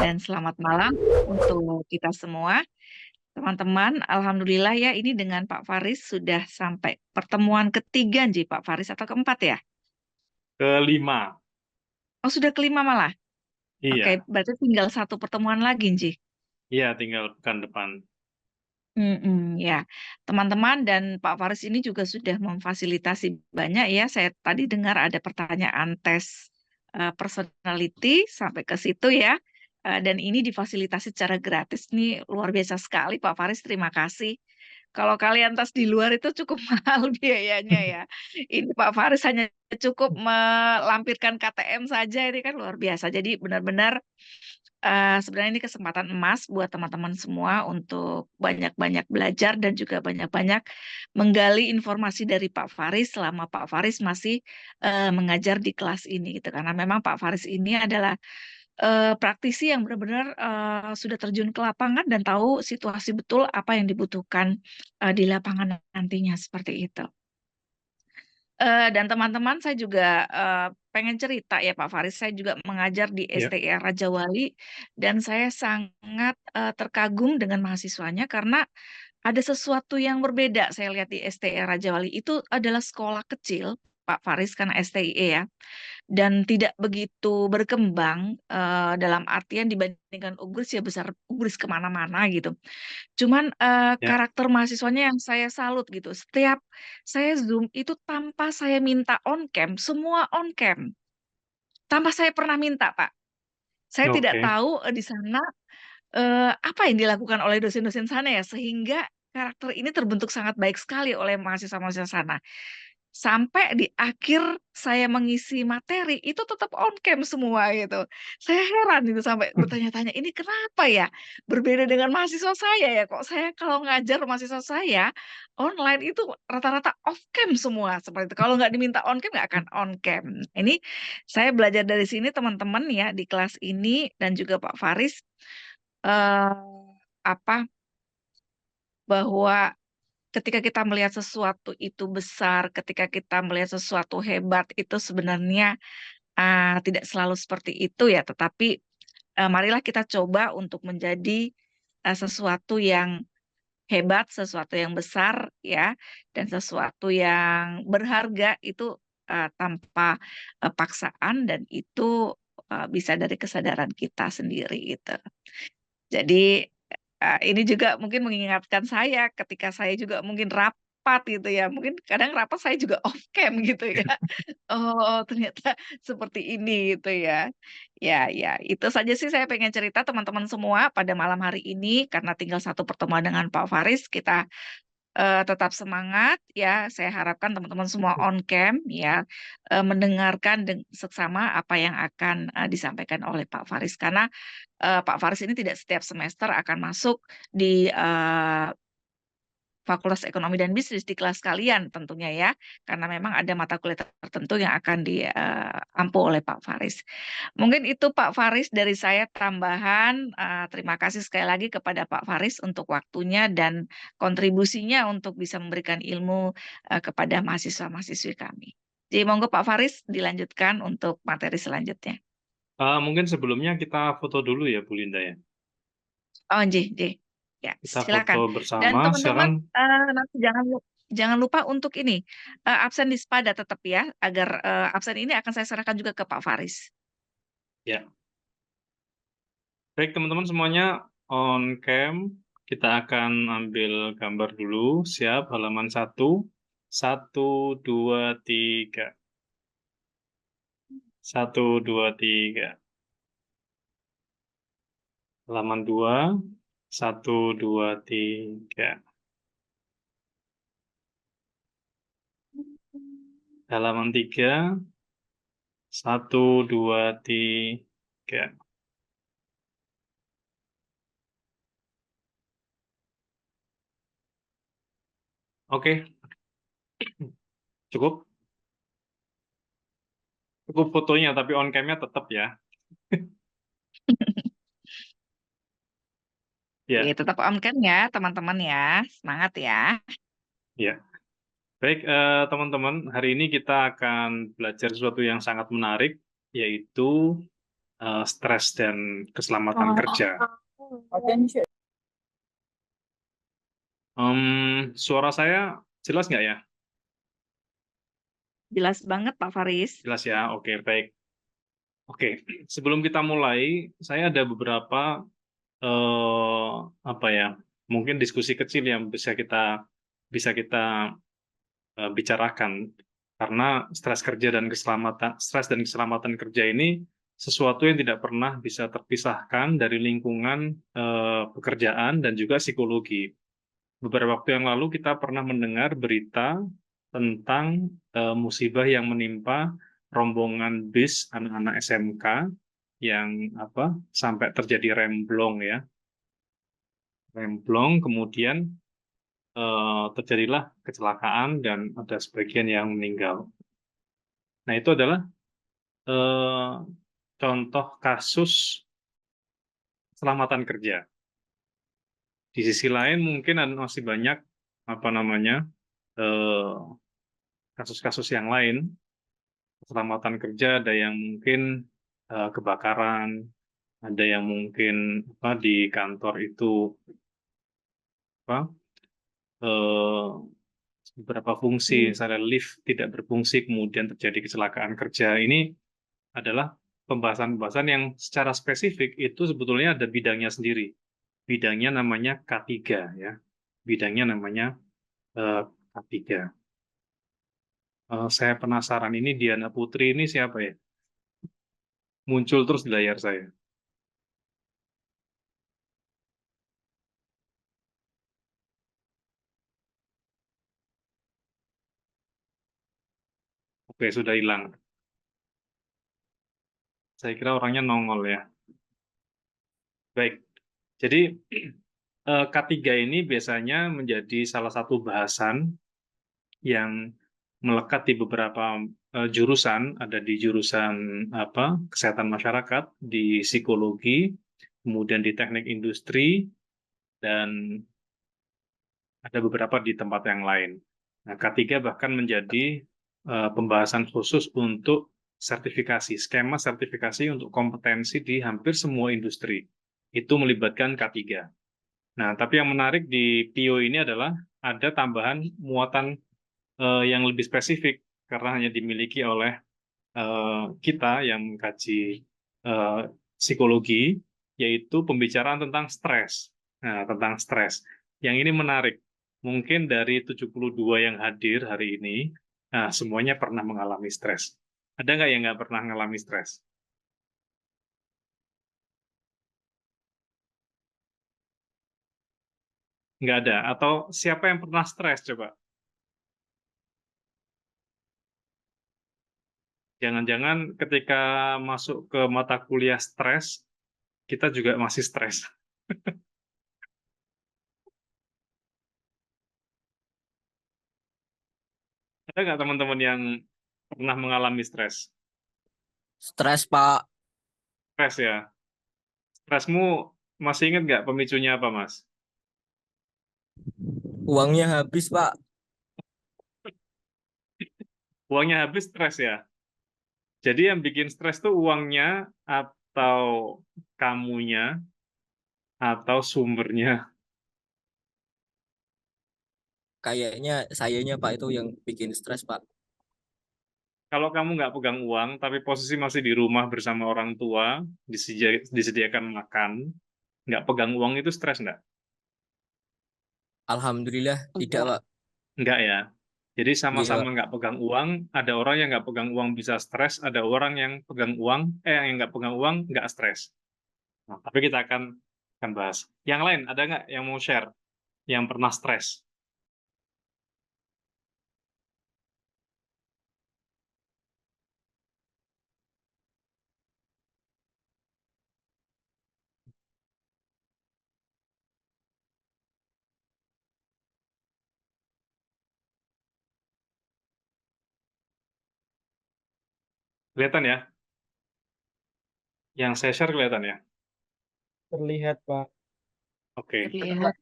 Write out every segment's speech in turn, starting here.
dan selamat malam untuk kita semua. Teman-teman, alhamdulillah ya ini dengan Pak Faris sudah sampai pertemuan ketiga Nji, Pak Faris atau keempat ya? Kelima. Oh, sudah kelima malah. Oke, Iya, berarti tinggal satu pertemuan lagi Nji. iya tinggal pekan depan. Ya, teman-teman dan Pak Faris ini juga sudah memfasilitasi banyak ya. Saya tadi dengar ada pertanyaan tes personality sampai ke situ ya. Dan ini difasilitasi secara gratis nih, luar biasa sekali Pak Faris. Terima kasih. Kalau kalian tes di luar itu cukup mahal biayanya ya. Ini Pak Faris hanya cukup melampirkan KTM saja, ini kan luar biasa. Jadi benar-benar sebenarnya ini kesempatan emas buat teman-teman semua untuk banyak-banyak belajar dan juga banyak-banyak menggali informasi dari Pak Faris selama Pak Faris masih mengajar di kelas ini gitu. Karena memang Pak Faris ini adalah praktisi yang benar-benar sudah terjun ke lapangan dan tahu situasi betul apa yang dibutuhkan di lapangan nantinya seperti itu. Dan teman-teman saya juga pengen cerita ya Pak Faris, saya juga mengajar di Ya, STIR Raja Wali dan saya sangat terkagum dengan mahasiswanya karena ada sesuatu yang berbeda saya lihat di STIR Raja Wali. Itu adalah sekolah kecil Pak Faris karena STIE ya dan tidak begitu berkembang dalam artian dibandingkan Ugris ya besar Ugris kemana-mana gitu. Cuman ya, karakter mahasiswanya yang saya salut gitu. Setiap saya Zoom itu tanpa saya minta on cam, semua on cam. Tanpa saya pernah minta, Pak. Saya tidak oke. tahu di sana apa yang dilakukan oleh dosen-dosen sana ya sehingga karakter ini terbentuk sangat baik sekali oleh mahasiswa-mahasiswa sana. Sampai di akhir saya mengisi materi itu tetap on cam semua gitu. Saya heran itu sampai bertanya-tanya, ini kenapa ya? Berbeda dengan mahasiswa saya ya, kok saya kalau ngajar mahasiswa saya online itu rata-rata off cam semua seperti itu. Kalau nggak diminta on cam nggak akan on cam. Ini saya belajar dari sini teman-teman ya di kelas ini dan juga Pak Faris apa bahwa ketika kita melihat sesuatu itu besar, ketika kita melihat sesuatu hebat, itu sebenarnya tidak selalu seperti itu ya, tetapi marilah kita coba untuk menjadi sesuatu yang hebat, sesuatu yang besar ya, dan sesuatu yang berharga itu tanpa paksaan dan itu bisa dari kesadaran kita sendiri gitu. Jadi ini juga mungkin mengingatkan saya ketika saya juga mungkin rapat gitu ya, mungkin kadang rapat saya juga off cam gitu ya. Oh ternyata seperti ini gitu ya. Ya ya itu saja sih saya pengen cerita teman-teman semua pada malam hari ini karena tinggal satu pertemuan dengan Pak Faris kita tetap semangat ya. Saya harapkan teman-teman semua on cam ya, mendengarkan seksama apa yang akan disampaikan oleh Pak Faris. Karena Pak Faris ini tidak setiap semester akan masuk di Fakultas Ekonomi dan Bisnis di kelas kalian tentunya ya, karena memang ada mata kuliah tertentu yang akan diampu oleh Pak Faris. Mungkin itu Pak Faris dari saya tambahan. Terima kasih sekali lagi kepada Pak Faris untuk waktunya dan kontribusinya untuk bisa memberikan ilmu kepada mahasiswa-mahasiswi kami. Jadi monggo Pak Faris dilanjutkan untuk materi selanjutnya. Mungkin sebelumnya kita foto dulu ya, Bu Linda ya. Oh, nggih, nggih. Ya, Kita foto silakan. Dan bersama. teman-teman Silakan. nanti jangan lupa untuk ini absen di Spada tetap ya, agar absen ini akan saya serahkan juga ke Pak Faris. Ya, baik teman-teman semuanya on cam. Kita akan ambil gambar dulu. Siap, halaman 1. 1, 2, 3. 1, 2, 3. Halaman 2. 1, 2, 3. Halaman 3. 1, 2, 3. Oke, cukup. Cukup fotonya, tapi on cam-nya tetap ya. Oke, Ya, tetap on cam ya, teman-teman ya. Semangat ya. ya. Baik, teman-teman, hari ini kita akan belajar sesuatu yang sangat menarik, yaitu stres dan keselamatan kerja. Suara saya jelas nggak ya? Jelas banget Pak Faris. Jelas ya, oke baik. Oke, sebelum kita mulai, saya ada beberapa apa ya, mungkin diskusi kecil yang bisa kita bicarakan, karena stres dan keselamatan kerja ini sesuatu yang tidak pernah bisa terpisahkan dari lingkungan pekerjaan dan juga psikologi. Beberapa waktu yang lalu kita pernah mendengar berita tentang musibah yang menimpa rombongan bis anak-anak SMK yang sampai terjadi remblong ya, remblong kemudian terjadilah kecelakaan dan ada sebagian yang meninggal. Nah, itu adalah eh, contoh kasus keselamatan kerja. Di sisi lain mungkin masih banyak eh, kasus-kasus yang lain keselamatan kerja, ada yang mungkin kebakaran, ada yang mungkin di kantor itu apa eh, beberapa fungsi, misalnya lift tidak berfungsi kemudian terjadi kecelakaan kerja. Ini adalah pembahasan-pembahasan yang secara spesifik itu sebetulnya ada bidangnya sendiri. Bidangnya namanya K3 ya. Bidangnya namanya K3. Saya penasaran ini Diana Putri ini siapa ya? Muncul terus di layar saya. Oke, sudah hilang. Saya kira orangnya nongol ya. Baik. Jadi K3 ini biasanya menjadi salah satu bahasan yang melekat di beberapa jurusan, ada di jurusan kesehatan masyarakat, di psikologi, kemudian di teknik industri, dan ada beberapa di tempat yang lain. Nah, K3 bahkan menjadi pembahasan khusus untuk sertifikasi, skema sertifikasi untuk kompetensi di hampir semua industri. Itu melibatkan K3. Nah, tapi yang menarik di PIO ini adalah ada tambahan muatan yang lebih spesifik karena hanya dimiliki oleh kita yang mengkaji psikologi, yaitu pembicaraan tentang stres. Nah, tentang stres. Yang ini menarik. Mungkin dari 72 yang hadir hari ini, nah, semuanya pernah mengalami stres. Ada nggak yang nggak pernah mengalami stres? Nggak ada. Atau siapa yang pernah stres, coba? Jangan-jangan ketika masuk ke mata kuliah stres, kita juga masih stres. Ada nggak teman-teman yang pernah mengalami stres? Stres, Pak. Stres ya. Stresmu masih ingat nggak pemicunya apa, Mas? Uangnya habis, Pak. Uangnya habis, stres ya. Jadi yang bikin stres tuh uangnya atau kamunya atau sumbernya. Kayaknya sayanya, Pak, itu yang bikin stres, Pak. Kalau kamu nggak pegang uang, tapi posisi masih di rumah bersama orang tua, disediakan makan, nggak pegang uang itu stres nggak? Alhamdulillah tidak, Pak. Nggak ya. Jadi Iya, sama-sama Pak. nggak pegang uang, ada orang yang nggak pegang uang bisa stres, ada orang yang pegang uang, yang nggak pegang uang nggak stres. Nah, tapi kita akan bahas. Yang lain, ada nggak yang mau share, yang pernah stres? Kelihatan ya? Yang saya share kelihatan ya? Terlihat, Pak. Oke. Terlihat.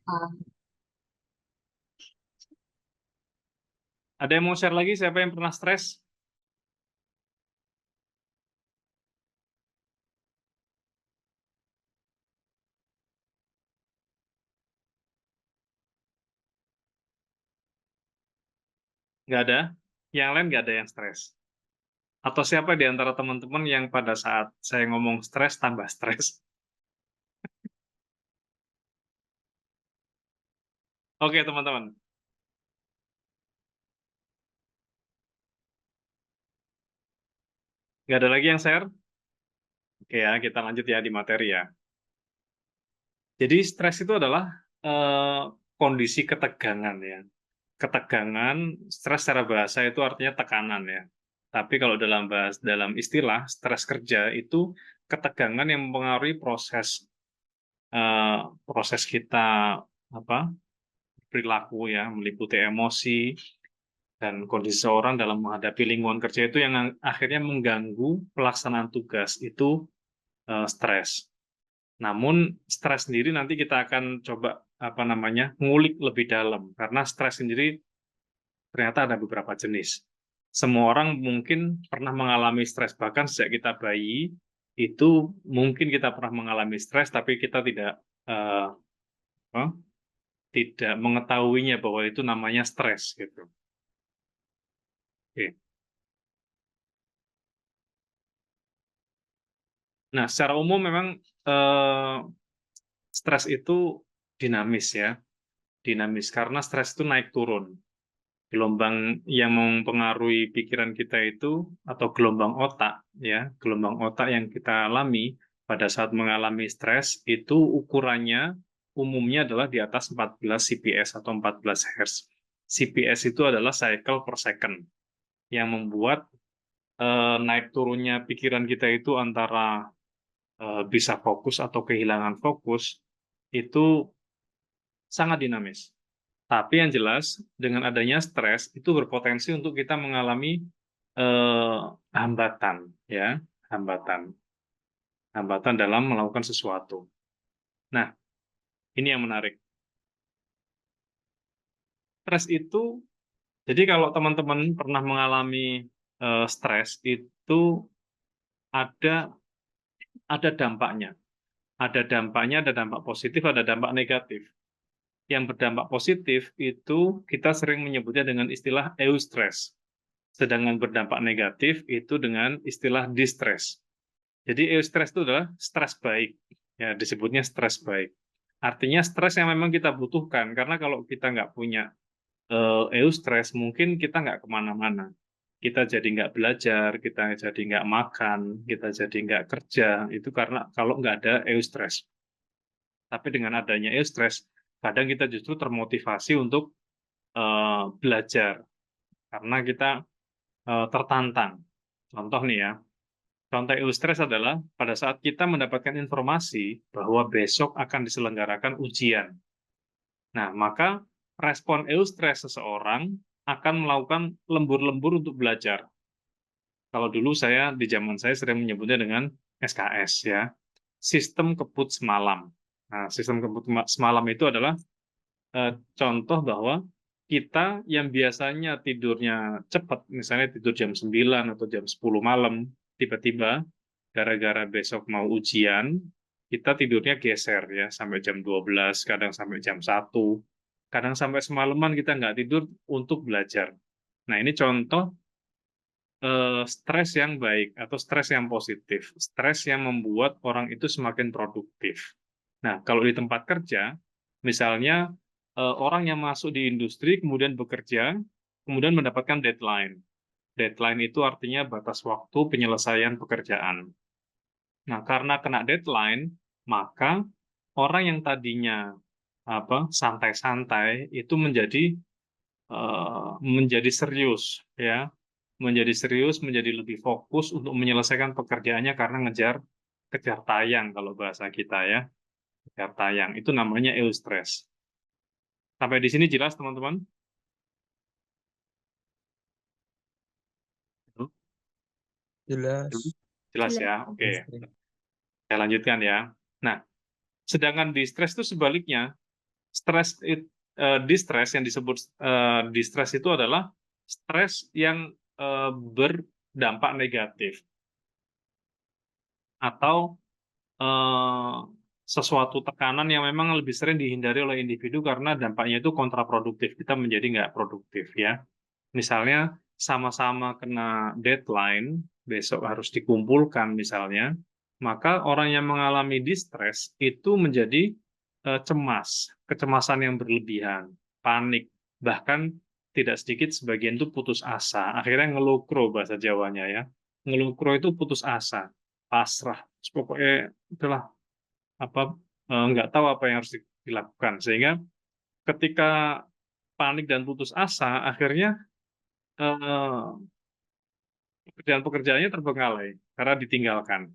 Ada yang mau share lagi? Siapa yang pernah stres? Nggak ada? Yang lain nggak ada yang stres? Atau siapa di antara teman-teman yang pada saat saya ngomong stres tambah stres? Oke, teman-teman. Nggak ada lagi yang share? Oke ya, kita lanjut ya di materi ya. Jadi stres itu adalah kondisi ketegangan ya. Ketegangan, stres secara bahasa itu artinya tekanan ya. Tapi kalau dalam istilah stres kerja itu ketegangan yang mempengaruhi proses kita apa perilaku ya, meliputi emosi dan kondisi seorang dalam menghadapi lingkungan kerja itu yang akhirnya mengganggu pelaksanaan tugas itu stres. Namun stres sendiri nanti kita akan coba ngulik lebih dalam karena stres sendiri ternyata ada beberapa jenis. Semua orang mungkin pernah mengalami stres, bahkan sejak kita bayi itu mungkin kita pernah mengalami stres tapi kita eh, tidak mengetahuinya bahwa itu namanya stres gitu. Oke. Nah, secara umum memang stres itu dinamis ya, dinamis karena stres itu naik turun. Gelombang yang mempengaruhi pikiran kita itu atau gelombang otak ya, gelombang otak yang kita alami pada saat mengalami stres itu ukurannya umumnya adalah di atas 14 CPS atau 14 Hz. CPS itu adalah cycle per second yang membuat naik turunnya pikiran kita itu antara bisa fokus atau kehilangan fokus itu sangat dinamis. Tapi yang jelas dengan adanya stres itu berpotensi untuk kita mengalami hambatan, ya, hambatan dalam melakukan sesuatu. Nah, ini yang menarik. Stres itu, jadi kalau teman-teman pernah mengalami stres itu ada dampaknya. Ada dampaknya, ada dampak positif, ada dampak negatif. Yang berdampak positif itu kita sering menyebutnya dengan istilah eustress. Sedangkan berdampak negatif itu dengan istilah distress. Jadi eustress itu adalah stres baik. Ya, disebutnya stres baik. Artinya stres yang memang kita butuhkan. Karena kalau kita nggak punya eustress, mungkin kita nggak kemana-mana. Kita jadi nggak belajar, kita jadi nggak makan, kita jadi nggak kerja. Itu karena kalau nggak ada eustress. Tapi dengan adanya eustress, kadang kita justru termotivasi untuk belajar karena kita tertantang. Contoh nih ya, contoh eustress adalah pada saat kita mendapatkan informasi bahwa besok akan diselenggarakan ujian. Nah, maka respon eustress seseorang akan melakukan lembur-lembur untuk belajar. Kalau dulu di zaman saya sering menyebutnya dengan SKS ya, sistem kebut semalam. Nah, sistem kebut semalam itu adalah contoh bahwa kita yang biasanya tidurnya cepat, misalnya tidur jam 9 atau jam 10 malam, tiba-tiba gara-gara besok mau ujian, kita tidurnya geser ya, sampai jam 12, kadang sampai jam 1, kadang sampai semalaman kita nggak tidur untuk belajar. Nah, ini contoh stres yang baik atau stres yang positif, stres yang membuat orang itu semakin produktif. Nah, kalau di tempat kerja, misalnya orang yang masuk di industri kemudian bekerja, kemudian mendapatkan deadline. Deadline itu artinya batas waktu penyelesaian pekerjaan. Nah, karena kena deadline, maka orang yang tadinya santai-santai itu menjadi serius ya, menjadi lebih fokus untuk menyelesaikan pekerjaannya karena kejar tayang kalau bahasa kita ya, kejar tayang. Itu namanya eustress. Sampai di sini jelas teman-teman? Jelas. Jelas ya, oke. Saya lanjutkan ya. Nah, sedangkan distress itu sebaliknya. Distress yang disebut distress itu adalah stres yang berdampak negatif atau sesuatu tekanan yang memang lebih sering dihindari oleh individu karena dampaknya itu kontraproduktif, kita menjadi nggak produktif ya. Misalnya sama-sama kena deadline, besok harus dikumpulkan misalnya, maka orang yang mengalami distress itu menjadi cemas, kecemasan yang berlebihan, panik, bahkan tidak sedikit sebagian itu putus asa. Akhirnya ngelukro bahasa Jawanya ya. Ngelukro itu putus asa, pasrah. Pokoknya itulah apa nggak tahu apa yang harus dilakukan. Sehingga ketika panik dan putus asa, akhirnya pekerjaan-pekerjaannya terbengkalai karena ditinggalkan.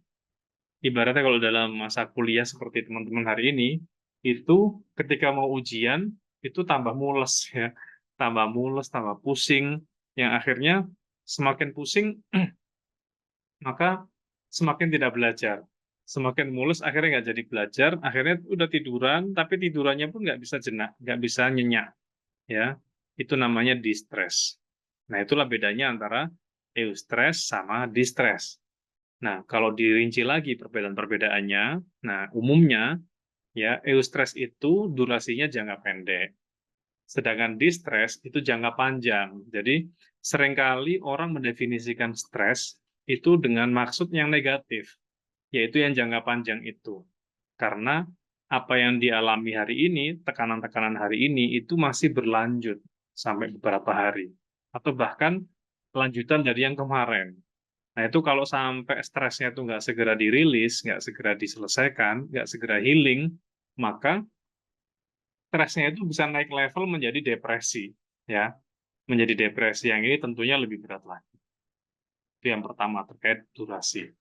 Ibaratnya kalau dalam masa kuliah seperti teman-teman hari ini, itu ketika mau ujian, itu tambah mules ya. Tambah mules, tambah pusing, yang akhirnya semakin pusing, maka semakin tidak belajar. Semakin mules, akhirnya nggak jadi belajar, akhirnya udah tiduran, tapi tidurannya pun nggak bisa jenak, nggak bisa nyenyak. Ya, itu namanya distress. Nah, itulah bedanya antara eustress sama distress. Nah, kalau dirinci lagi perbedaan-perbedaannya, nah umumnya ya eustress itu durasinya jangka pendek, sedangkan distress itu jangka panjang. Jadi seringkali orang mendefinisikan stres itu dengan maksud yang negatif, yaitu yang jangka panjang itu. Karena apa yang dialami hari ini, tekanan-tekanan hari ini itu masih berlanjut sampai beberapa hari. Atau bahkan lanjutan dari yang kemarin. Nah, itu kalau sampai stresnya itu nggak segera dirilis, nggak segera diselesaikan, nggak segera healing, maka stresnya itu bisa naik level menjadi depresi. Ya, menjadi depresi yang ini tentunya lebih berat lagi. Itu yang pertama, terkait durasi.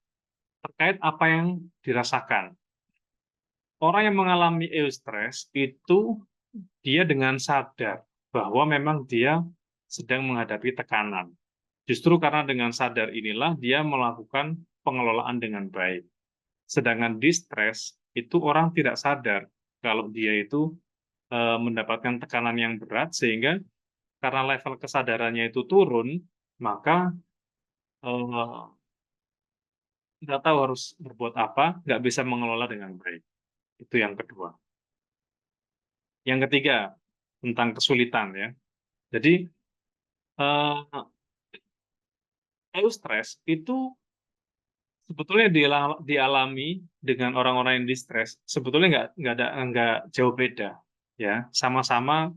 Terkait apa yang dirasakan. Orang yang mengalami eustress itu dia dengan sadar bahwa memang dia sedang menghadapi tekanan. Justru karena dengan sadar inilah dia melakukan pengelolaan dengan baik. Sedangkan distress itu orang tidak sadar kalau dia itu mendapatkan tekanan yang berat, sehingga karena level kesadarannya itu turun, maka nggak tahu harus berbuat apa, nggak bisa mengelola dengan baik. Itu yang kedua. Yang ketiga, tentang kesulitan ya. Jadi eustress itu sebetulnya dialami dengan orang-orang yang distress, sebetulnya nggak jauh beda ya, sama-sama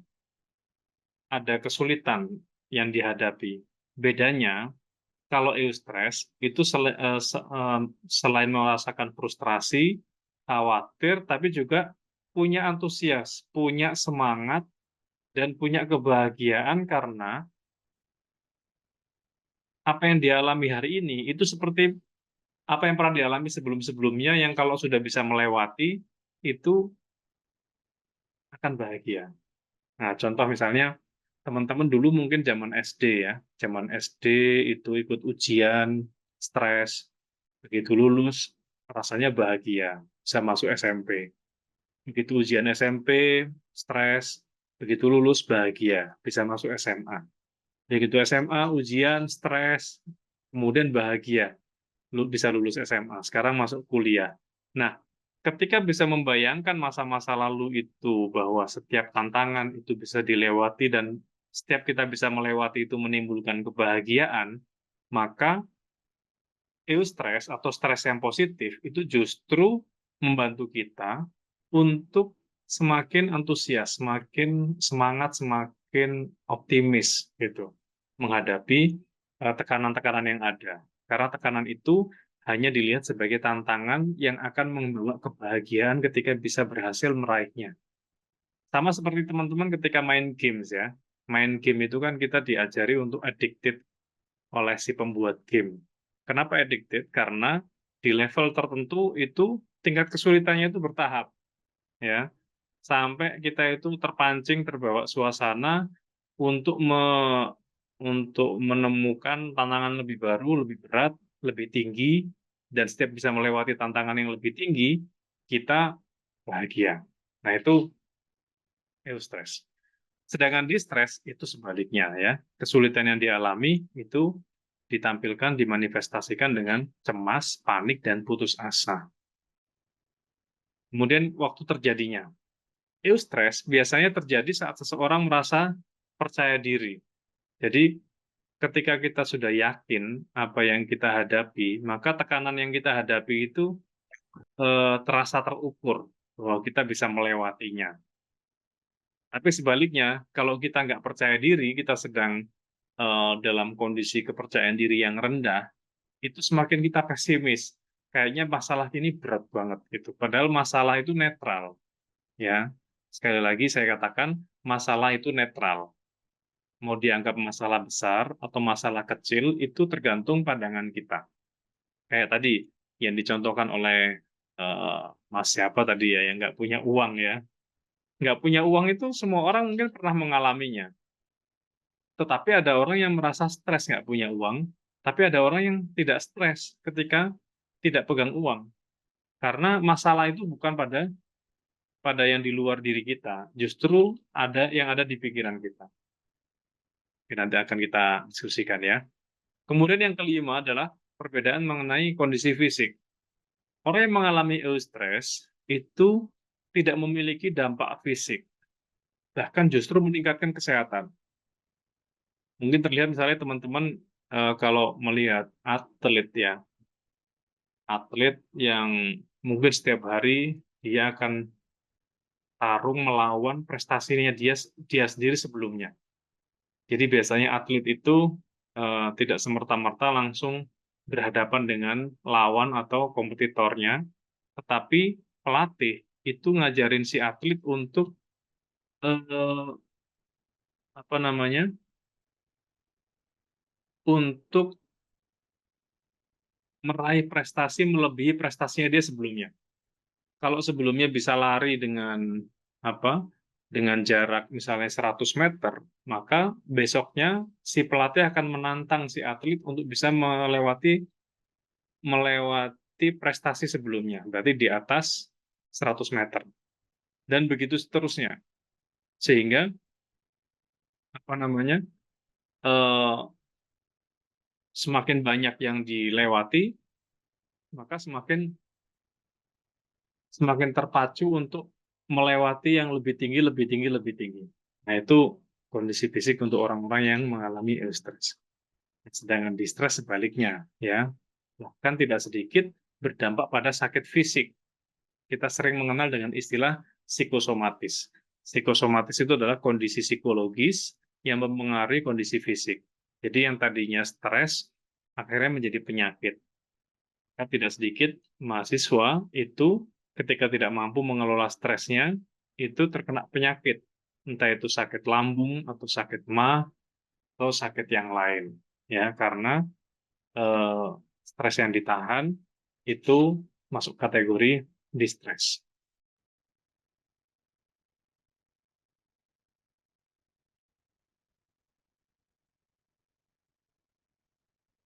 ada kesulitan yang dihadapi. Bedanya kalau eustress itu selain merasakan frustrasi, khawatir, tapi juga punya antusias, punya semangat, dan punya kebahagiaan karena apa yang dialami hari ini itu seperti apa yang pernah dialami sebelum-sebelumnya, yang kalau sudah bisa melewati itu akan bahagia. Nah, contoh misalnya teman-teman dulu mungkin zaman SD ya, zaman SD itu ikut ujian, stres, begitu lulus rasanya bahagia, bisa masuk SMP. Begitu ujian SMP, stres, begitu lulus bahagia, bisa masuk SMA. Begitu SMA, ujian, stres, kemudian bahagia, bisa lulus SMA, sekarang masuk kuliah. Nah, ketika bisa membayangkan masa-masa lalu itu, bahwa setiap tantangan itu bisa dilewati dan setiap kita bisa melewati itu menimbulkan kebahagiaan, maka eustress atau stres yang positif itu justru membantu kita untuk semakin antusias, semakin semangat, semakin optimis gitu menghadapi tekanan-tekanan yang ada. Karena tekanan itu hanya dilihat sebagai tantangan yang akan membawa kebahagiaan ketika bisa berhasil meraihnya. Sama seperti teman-teman ketika main games ya. Main game itu kan kita diajari untuk addicted oleh si pembuat game. Kenapa addicted? Karena di level tertentu itu tingkat kesulitannya itu bertahap, ya. Sampai kita itu terpancing, terbawa suasana untuk untuk menemukan tantangan lebih baru, lebih berat, lebih tinggi, dan setiap bisa melewati tantangan yang lebih tinggi, kita bahagia. Nah, itu eustress. Sedangkan distress itu sebaliknya ya. Kesulitan yang dialami itu ditampilkan, dimanifestasikan dengan cemas, panik, dan putus asa. Kemudian waktu terjadinya. Eustress biasanya terjadi saat seseorang merasa percaya diri. Jadi ketika kita sudah yakin apa yang kita hadapi, maka tekanan yang kita hadapi itu terasa terukur bahwa kita bisa melewatinya. Tapi sebaliknya, kalau kita nggak percaya diri, kita sedang dalam kondisi kepercayaan diri yang rendah, itu semakin kita pesimis. Kayaknya masalah ini berat banget gitu. Padahal masalah itu netral, ya. Sekali lagi saya katakan masalah itu netral. Mau dianggap masalah besar atau masalah kecil itu tergantung pandangan kita. Kayak tadi yang dicontohkan oleh Mas siapa tadi ya yang nggak punya uang ya. Nggak punya uang itu semua orang mungkin pernah mengalaminya. Tetapi ada orang yang merasa stres nggak punya uang, tapi ada orang yang tidak stres ketika tidak pegang uang. Karena masalah itu bukan pada yang di luar diri kita, justru ada yang ada di pikiran kita. Oke, nanti akan kita diskusikan ya. Kemudian yang kelima adalah perbedaan mengenai kondisi fisik. Orang yang mengalami eustress itu tidak memiliki dampak fisik, bahkan justru meningkatkan kesehatan. Mungkin terlihat misalnya teman-teman kalau melihat atlet ya, atlet yang mungkin setiap hari dia akan tarung melawan prestasinya dia sendiri sebelumnya. Jadi biasanya atlet itu tidak semerta-merta langsung berhadapan dengan lawan atau kompetitornya, tetapi pelatih itu ngajarin si atlet untuk apa namanya, untuk meraih prestasi melebihi prestasinya dia sebelumnya. Kalau sebelumnya bisa lari dengan apa? Dengan jarak misalnya 100 meter, maka besoknya si pelatih akan menantang si atlet untuk bisa melewati prestasi sebelumnya, berarti di atas 100 meter. Dan begitu seterusnya. Sehingga apa namanya? Semakin banyak yang dilewati, maka semakin terpacu untuk melewati yang lebih tinggi, lebih tinggi, lebih tinggi. Nah, itu kondisi fisik untuk orang-orang yang mengalami eustress. Sedangkan distres sebaliknya, ya, bahkan tidak sedikit berdampak pada sakit fisik. Kita sering mengenal dengan istilah psikosomatis. Psikosomatis itu adalah kondisi psikologis yang mempengaruhi kondisi fisik. Jadi yang tadinya stres, akhirnya menjadi penyakit. Tidak sedikit mahasiswa itu ketika tidak mampu mengelola stresnya, itu terkena penyakit. Entah itu sakit lambung, atau sakit MA, atau sakit yang lain. Ya, karena stres yang ditahan itu masuk kategori distress.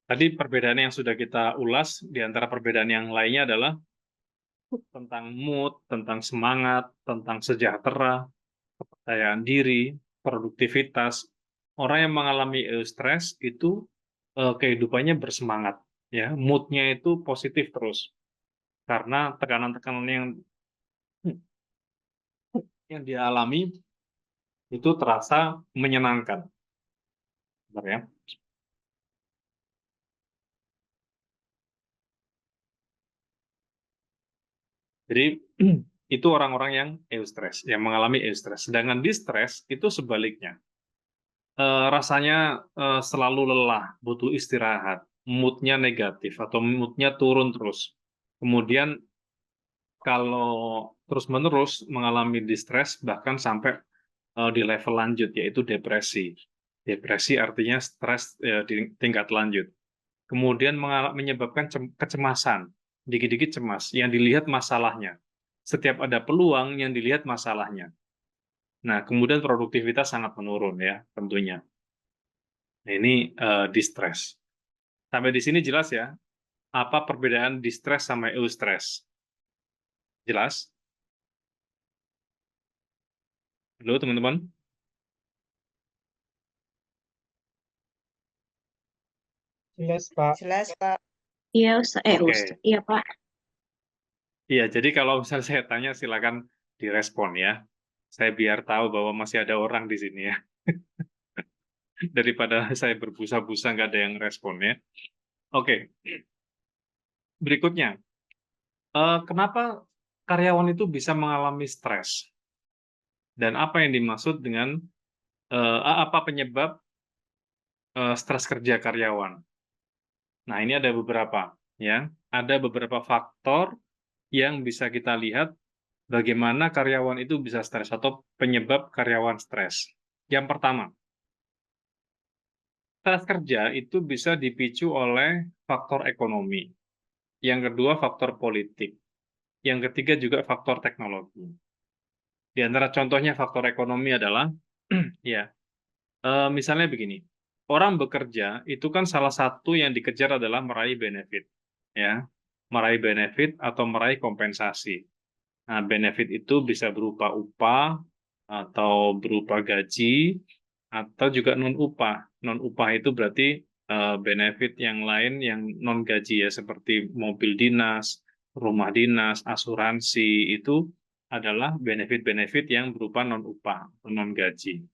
Tadi perbedaan yang sudah kita ulas, di antara perbedaan yang lainnya adalah tentang mood, tentang semangat, tentang sejahtera, kepercayaan diri, produktivitas. Orang yang mengalami eustress itu kehidupannya bersemangat, ya, moodnya itu positif terus karena tekanan-tekanan yang dia alami itu terasa menyenangkan, benar ya. Jadi itu orang-orang yang eustress, yang mengalami eustress. Sedangkan distress itu sebaliknya. Rasanya selalu lelah, butuh istirahat, moodnya negatif atau moodnya turun terus. Kemudian kalau terus-menerus mengalami distress bahkan sampai di level lanjut yaitu depresi. Depresi artinya stres di tingkat lanjut. Kemudian menyebabkan kecemasan, dikit-dikit cemas, yang dilihat masalahnya. Setiap ada peluang yang dilihat masalahnya. Nah, kemudian produktivitas sangat menurun ya, tentunya. Nah, ini distress. Sampai di sini jelas ya, apa perbedaan distress sama eustress? Jelas? Halo teman-teman? Jelas, Pak. Jelas, Pak. Iya, Oke. Iya, Pak. Iya, jadi kalau misalnya saya tanya silakan direspon ya. Saya biar tahu bahwa masih ada orang di sini ya. daripada saya berbusa-busa nggak ada yang respon ya. Oke, berikutnya. Kenapa karyawan itu bisa mengalami stres? Dan apa yang dimaksud dengan apa penyebab stres kerja karyawan? Nah, ini ada beberapa ya. Ada beberapa faktor yang bisa kita lihat bagaimana karyawan itu bisa stres atau penyebab karyawan stres. Yang pertama, stres kerja itu bisa dipicu oleh faktor ekonomi. Yang kedua, faktor politik. Yang ketiga juga faktor teknologi. Di antara contohnya faktor ekonomi adalah, ya, misalnya begini, orang bekerja itu kan salah satu yang dikejar adalah meraih benefit, ya, meraih benefit atau meraih kompensasi. Nah, benefit itu bisa berupa upah atau berupa gaji atau juga non upah. Non upah itu berarti benefit yang lain yang non gaji ya, seperti mobil dinas, rumah dinas, asuransi itu adalah benefit-benefit yang berupa non upah atau non gaji.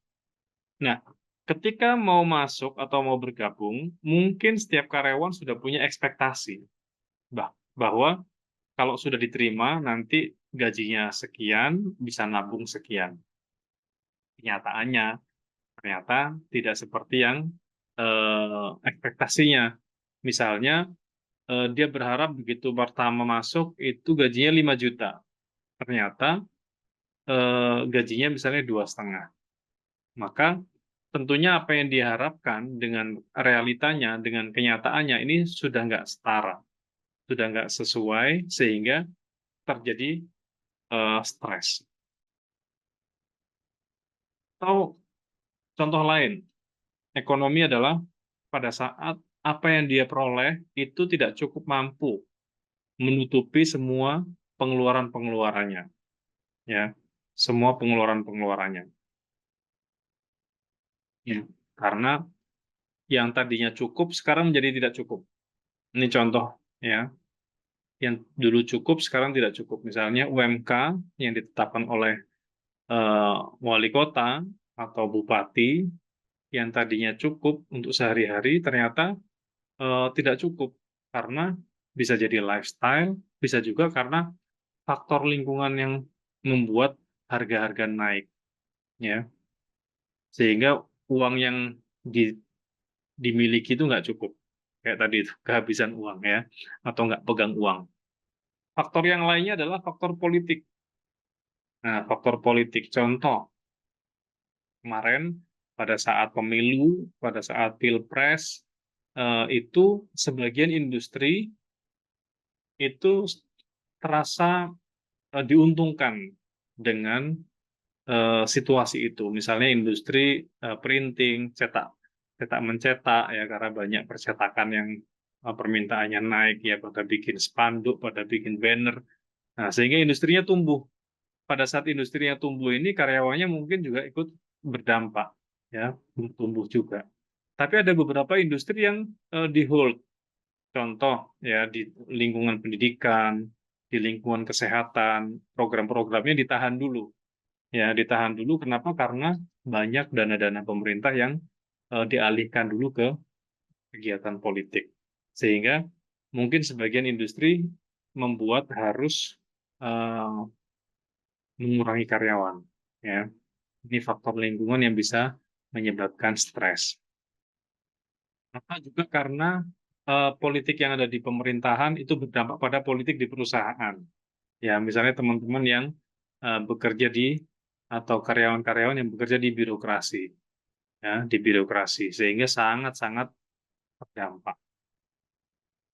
Nah, ketika mau masuk atau mau bergabung, mungkin setiap karyawan sudah punya ekspektasi bahwa kalau sudah diterima nanti gajinya sekian, bisa nabung sekian. Kenyataannya ternyata tidak seperti yang ekspektasinya. Misalnya dia berharap begitu pertama masuk itu gajinya 5 juta. Ternyata gajinya misalnya 2,5. Maka tentunya apa yang diharapkan dengan realitanya, dengan kenyataannya ini sudah nggak setara, sudah nggak sesuai sehingga terjadi stres. Atau contoh lain, ekonomi adalah pada saat apa yang dia peroleh itu tidak cukup mampu menutupi semua pengeluaran-pengeluarannya, ya, semua pengeluaran-pengeluarannya. Ya, karena yang tadinya cukup sekarang menjadi tidak cukup. Ini contoh, ya. Yang dulu cukup sekarang tidak cukup. Misalnya UMK yang ditetapkan oleh wali kota atau bupati yang tadinya cukup untuk sehari-hari ternyata tidak cukup karena bisa jadi lifestyle, bisa juga karena faktor lingkungan yang membuat harga-harga naik, ya, sehingga uang yang dimiliki itu nggak cukup, kayak tadi itu kehabisan uang ya, atau nggak pegang uang. Faktor yang lainnya adalah faktor politik. Nah, faktor politik contoh kemarin pada saat pemilu, pada saat pilpres itu sebagian industri itu terasa diuntungkan dengan situasi itu. Misalnya industri printing, cetak mencetak ya, karena banyak percetakan yang permintaannya naik ya, pada bikin spanduk, pada bikin banner. Nah, sehingga industrinya tumbuh. Pada saat industrinya tumbuh ini karyawannya mungkin juga ikut berdampak ya, tumbuh juga. Tapi ada beberapa industri yang di hold. Contoh ya, di lingkungan pendidikan, di lingkungan kesehatan, program-programnya ditahan dulu. Ya, ditahan dulu. Kenapa? Karena banyak dana-dana pemerintah yang dialihkan dulu ke kegiatan politik. Sehingga mungkin sebagian industri membuat harus mengurangi karyawan. Ya, ini faktor lingkungan yang bisa menyebabkan stres. Atau juga karena politik yang ada di pemerintahan itu berdampak pada politik di perusahaan. Ya, misalnya teman-teman yang bekerja di atau karyawan-karyawan yang bekerja di birokrasi, ya, di birokrasi, sehingga sangat-sangat terdampak.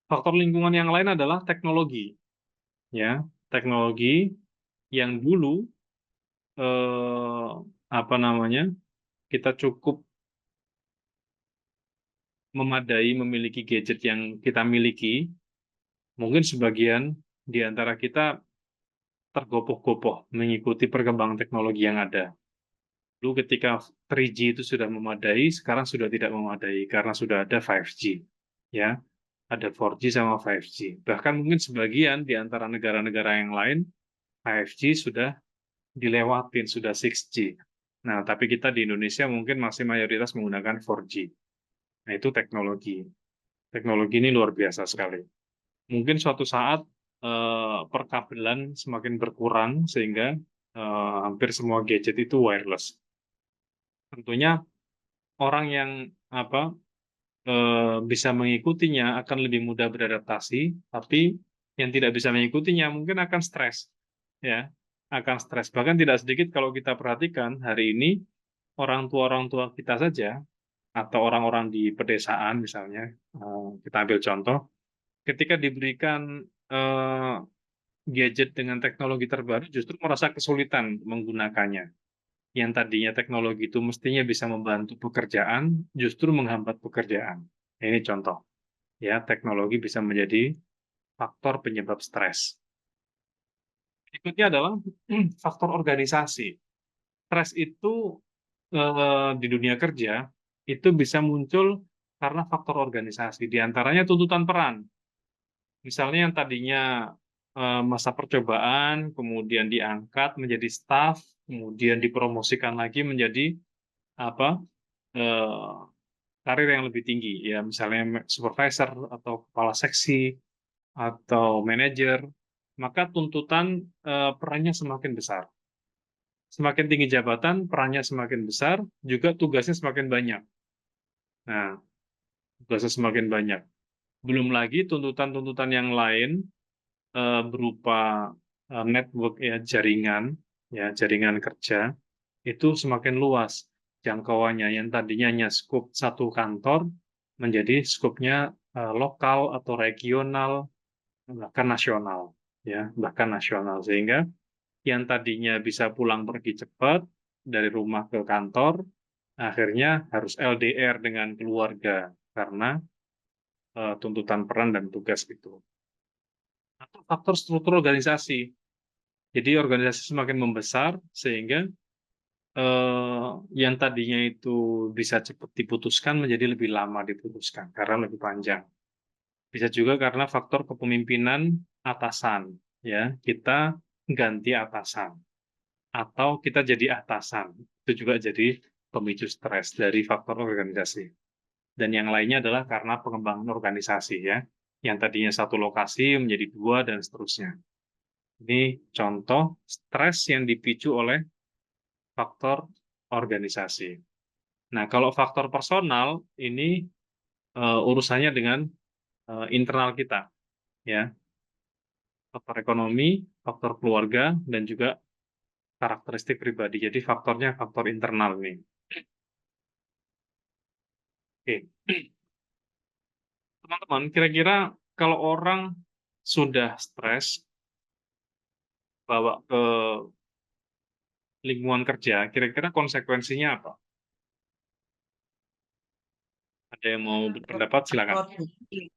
Faktor lingkungan yang lain adalah teknologi, ya, teknologi yang dulu apa namanya, kita cukup memadai memiliki gadget yang kita miliki, mungkin sebagian di antara kita tergopoh-gopoh mengikuti perkembangan teknologi yang ada. Dulu ketika 3G itu sudah memadai, sekarang sudah tidak memadai karena sudah ada 5G. Ya, ada 4G sama 5G. Bahkan mungkin sebagian di antara negara-negara yang lain 5G sudah dilewatin, sudah 6G. Nah, tapi kita di Indonesia mungkin masih mayoritas menggunakan 4G. Nah, itu teknologi. Teknologi ini luar biasa sekali. Mungkin suatu saat perkabelan semakin berkurang sehingga hampir semua gadget itu wireless. Tentunya orang yang bisa mengikutinya akan lebih mudah beradaptasi, tapi yang tidak bisa mengikutinya mungkin akan stres, ya, akan stres. Bahkan tidak sedikit kalau kita perhatikan hari ini orang tua kita saja atau orang-orang di pedesaan misalnya, kita ambil contoh, ketika diberikan gadget dengan teknologi terbaru justru merasa kesulitan menggunakannya. Yang tadinya teknologi itu mestinya bisa membantu pekerjaan, justru menghambat pekerjaan. Ini contoh. Ya, teknologi bisa menjadi faktor penyebab stres. Berikutnya adalah faktor organisasi. Stres itu di dunia kerja itu bisa muncul karena faktor organisasi. Di antaranya tuntutan peran. Misalnya yang tadinya masa percobaan, kemudian diangkat menjadi staf, kemudian dipromosikan lagi menjadi karir yang lebih tinggi, ya misalnya supervisor atau kepala seksi atau manajer, maka tuntutan perannya semakin besar. Semakin tinggi jabatan, perannya semakin besar, juga tugasnya semakin banyak. Nah, tugasnya semakin banyak. Belum lagi tuntutan-tuntutan yang lain berupa network, ya jaringan kerja itu semakin luas jangkauannya. Yang tadinya hanya skup satu kantor menjadi skupnya lokal atau regional, bahkan nasional, ya bahkan nasional, sehingga yang tadinya bisa pulang pergi cepat dari rumah ke kantor akhirnya harus LDR dengan keluarga karena tuntutan peran dan tugas itu. Atau faktor struktur organisasi. Jadi organisasi semakin membesar sehingga yang tadinya itu bisa cepat diputuskan menjadi lebih lama diputuskan karena lebih panjang. Bisa juga karena faktor kepemimpinan atasan, ya kita ganti atasan atau kita jadi atasan, itu juga jadi pemicu stres dari faktor organisasi. Dan yang lainnya adalah karena pengembangan organisasi, ya, yang tadinya satu lokasi menjadi dua dan seterusnya. Ini contoh stres yang dipicu oleh faktor organisasi. Nah, kalau faktor personal ini urusannya dengan internal kita, ya. Faktor ekonomi, faktor keluarga, dan juga karakteristik pribadi. Jadi faktornya faktor internal nih. Oke. Teman-teman, kira-kira kalau orang sudah stres, bawa ke lingkungan kerja, kira-kira konsekuensinya apa? Ada yang mau berpendapat? Silakan. Produktif,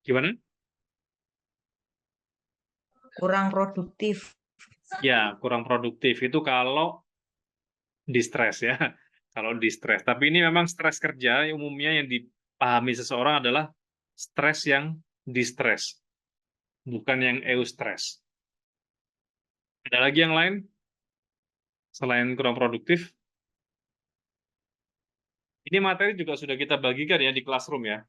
Gimana? kurang produktif. Ya, kurang produktif. Itu kalau di-stres, ya. Kalau di-stres. Tapi ini memang stres kerja umumnya yang dipahami seseorang adalah stres yang di-stres, bukan yang eustress. Ada lagi yang lain selain kurang produktif? Ini materi juga sudah kita bagikan ya di classroom, ya.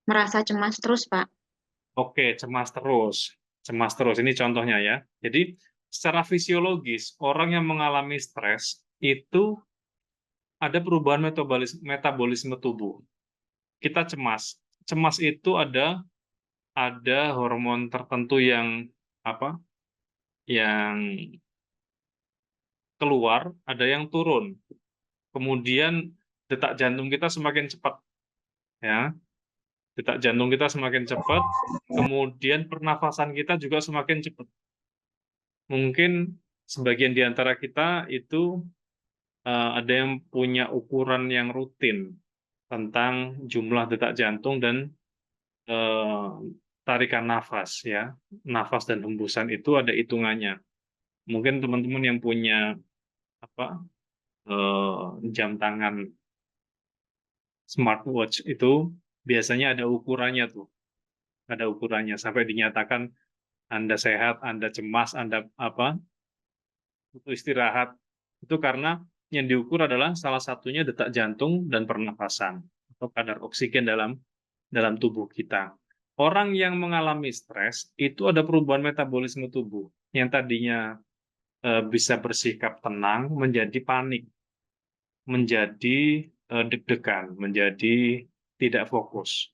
Merasa cemas terus, Pak. Oke, cemas terus. Cemas terus, ini contohnya ya. Jadi, secara fisiologis, orang yang mengalami stres itu ada perubahan metabolisme tubuh. Kita cemas. Cemas itu ada hormon tertentu yang yang keluar, ada yang turun. Kemudian detak jantung kita semakin cepat, ya. Detak jantung kita semakin cepat, kemudian pernafasan kita juga semakin cepat. Mungkin sebagian di antara kita itu ada yang punya ukuran yang rutin tentang jumlah detak jantung dan tarikan nafas, ya. Nafas dan hembusan itu ada hitungannya. Mungkin teman-teman yang punya jam tangan smartwatch itu biasanya ada ukurannya tuh. Ada ukurannya sampai dinyatakan Anda sehat, Anda cemas, Anda butuh istirahat. Itu karena yang diukur adalah salah satunya detak jantung dan pernapasan atau kadar oksigen dalam tubuh kita. Orang yang mengalami stres itu ada perubahan metabolisme tubuh yang tadinya bisa bersikap tenang menjadi panik, menjadi deg-degan, menjadi tidak fokus.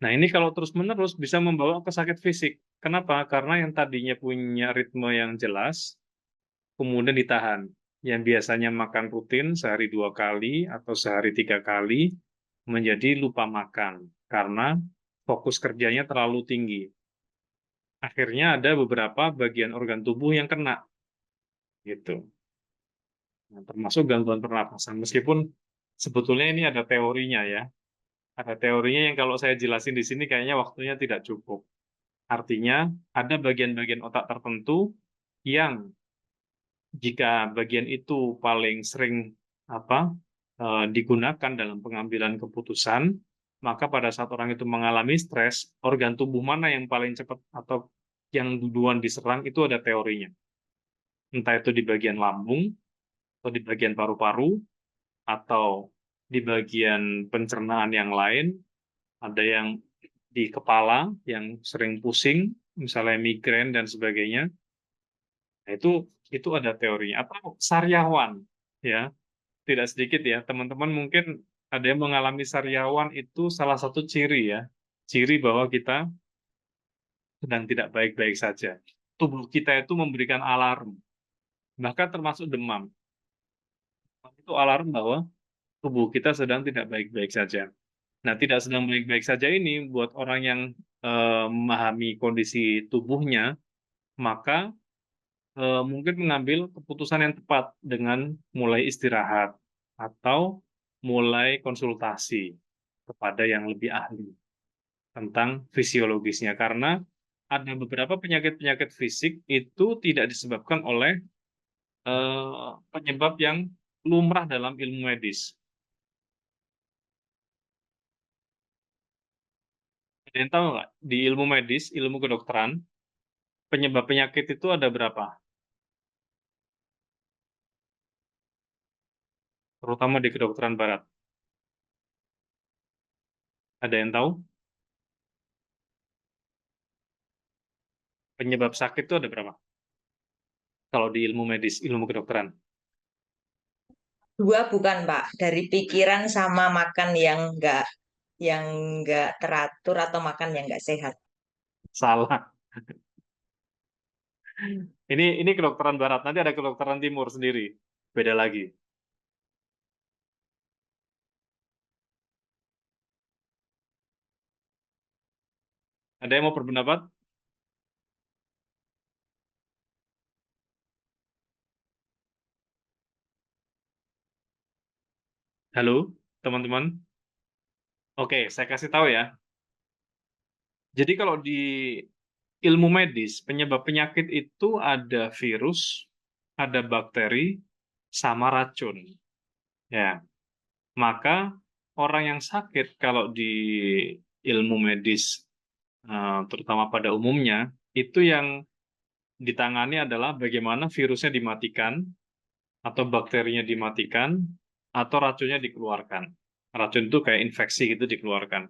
Nah, ini kalau terus-menerus bisa membawa ke sakit fisik. Kenapa? Karena yang tadinya punya ritme yang jelas, kemudian ditahan. Yang biasanya makan rutin sehari 2 kali atau sehari 3 kali, menjadi lupa makan. Karena fokus kerjanya terlalu tinggi. Akhirnya ada beberapa bagian organ tubuh yang kena. Gitu. Nah, termasuk gangguan pernapasan. Meskipun sebetulnya ini ada teorinya ya. Ada teorinya yang kalau saya jelasin di sini kayaknya waktunya tidak cukup. Artinya ada bagian-bagian otak tertentu yang jika bagian itu paling sering digunakan dalam pengambilan keputusan, maka pada saat orang itu mengalami stres, organ tubuh mana yang paling cepat atau yang duluan diserang itu ada teorinya. Entah itu di bagian lambung, atau di bagian paru-paru, atau di bagian pencernaan yang lain, ada yang di kepala yang sering pusing, misalnya migrain dan sebagainya. Nah, itu ada teorinya. Atau sariawan, ya tidak sedikit ya teman-teman mungkin ada yang mengalami sariawan itu salah satu ciri ya, ciri bahwa kita sedang tidak baik-baik saja. Tubuh kita itu memberikan alarm, bahkan termasuk demam. Itu alarm bahwa tubuh kita sedang tidak baik-baik saja. Nah, tidak sedang baik-baik saja ini buat orang yang memahami kondisi tubuhnya, maka mungkin mengambil keputusan yang tepat dengan mulai istirahat atau mulai konsultasi kepada yang lebih ahli tentang fisiologisnya. Karena ada beberapa penyakit-penyakit fisik itu tidak disebabkan oleh penyebab yang lumrah dalam ilmu medis. Ada yang tahu nggak? Di ilmu medis, ilmu kedokteran, penyebab penyakit itu ada berapa? Terutama di kedokteran barat. Ada yang tahu? Penyebab sakit itu ada berapa? Kalau di ilmu medis, ilmu kedokteran. 2 bukan, Pak. Dari pikiran sama makan yang nggak teratur atau makan yang nggak sehat. Salah. Ini kedokteran barat, nanti ada kedokteran timur sendiri. Beda lagi. Ada yang mau berpendapat? Halo, teman-teman. Oke, saya kasih tahu ya. Jadi kalau di ilmu medis, penyebab penyakit itu ada virus, ada bakteri, sama racun. Ya, maka orang yang sakit kalau di ilmu medis, terutama pada umumnya, itu yang ditangani adalah bagaimana virusnya dimatikan, atau bakterinya dimatikan, atau racunnya dikeluarkan. Racun itu kayak infeksi gitu dikeluarkan.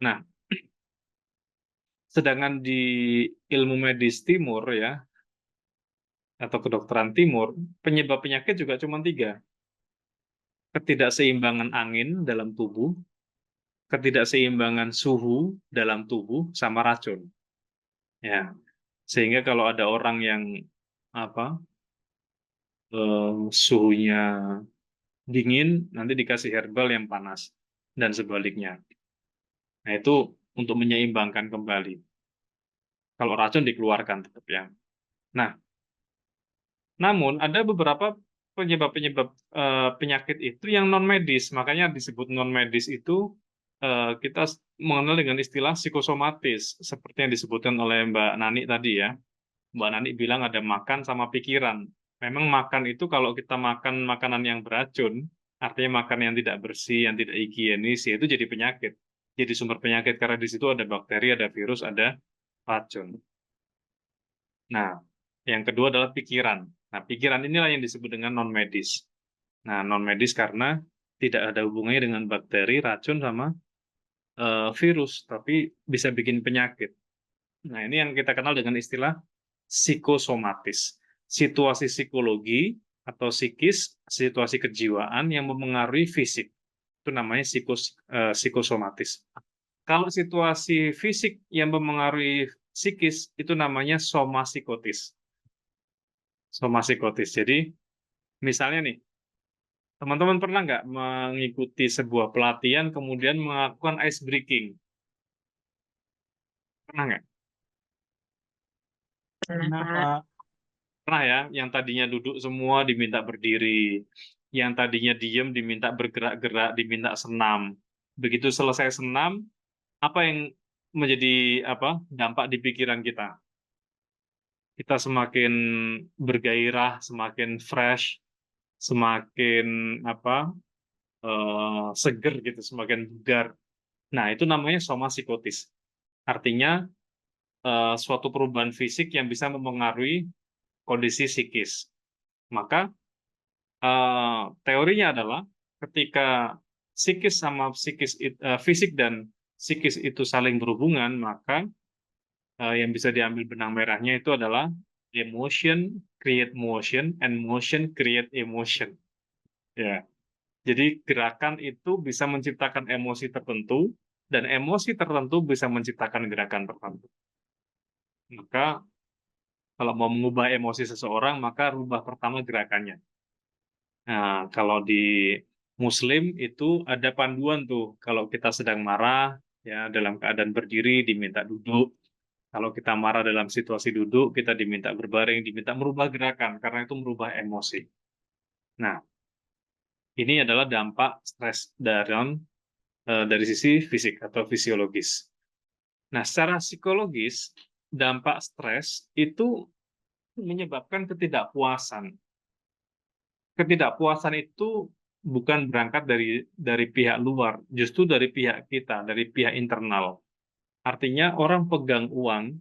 Nah, sedangkan di ilmu medis timur ya, atau kedokteran timur, penyebab penyakit juga cuma 3. Ketidakseimbangan angin dalam tubuh, ketidakseimbangan suhu dalam tubuh, sama racun. Ya, sehingga kalau ada orang yang suhunya dingin, nanti dikasih herbal yang panas, dan sebaliknya. Nah, itu untuk menyeimbangkan kembali. Kalau racun dikeluarkan tetap ya. Nah, namun ada beberapa penyebab-penyebab penyakit itu yang non medis, makanya disebut non medis itu kita mengenal dengan istilah psikosomatis, seperti yang disebutkan oleh Mbak Nani tadi ya. Mbak Nani bilang ada makan sama pikiran. Memang makan itu kalau kita makan makanan yang beracun, artinya makan yang tidak bersih, yang tidak higienis, ya itu jadi penyakit. Jadi sumber penyakit karena di situ ada bakteri, ada virus, ada racun. Nah, Yang kedua adalah pikiran. Nah, pikiran inilah yang disebut dengan non-medis. Nah, non-medis karena tidak ada hubungannya dengan bakteri, racun, sama virus, tapi bisa bikin penyakit. Nah, ini yang kita kenal dengan istilah psikosomatis. Situasi psikologi atau psikis, situasi kejiwaan yang mempengaruhi fisik. Itu namanya psikosomatis. Kalau situasi fisik yang mempengaruhi psikis, itu namanya somasikotis. Somasikotis. Jadi, misalnya nih, teman-teman pernah nggak mengikuti sebuah pelatihan kemudian melakukan ice breaking? Pernah nggak? Pernah, Pak. Pernah ya, yang tadinya duduk semua diminta berdiri, yang tadinya diem diminta bergerak-gerak, diminta senam. Begitu selesai senam, apa yang menjadi dampak di pikiran kita? Kita semakin bergairah, semakin fresh, semakin seger gitu, semakin bugar. Nah, itu namanya somasikotis. Artinya suatu perubahan fisik yang bisa mempengaruhi kondisi psikis. Maka teorinya adalah ketika psikis sama fisik dan psikis itu saling berhubungan, maka yang bisa diambil benang merahnya itu adalah emotion create motion and motion create emotion. Ya. Jadi gerakan itu bisa menciptakan emosi tertentu dan emosi tertentu bisa menciptakan gerakan tertentu. Maka kalau mau mengubah emosi seseorang, maka rubah pertama gerakannya. Nah, kalau di Muslim itu ada panduan tuh, kalau kita sedang marah, ya dalam keadaan berdiri diminta duduk. Kalau kita marah dalam situasi duduk, kita diminta berbaring, diminta merubah gerakan, karena itu merubah emosi. Nah, ini adalah dampak stres dari sisi fisik atau fisiologis. Nah, secara psikologis, dampak stres itu menyebabkan ketidakpuasan. Ketidakpuasan itu bukan berangkat dari pihak luar, justru dari pihak kita, dari pihak internal. Artinya orang pegang uang,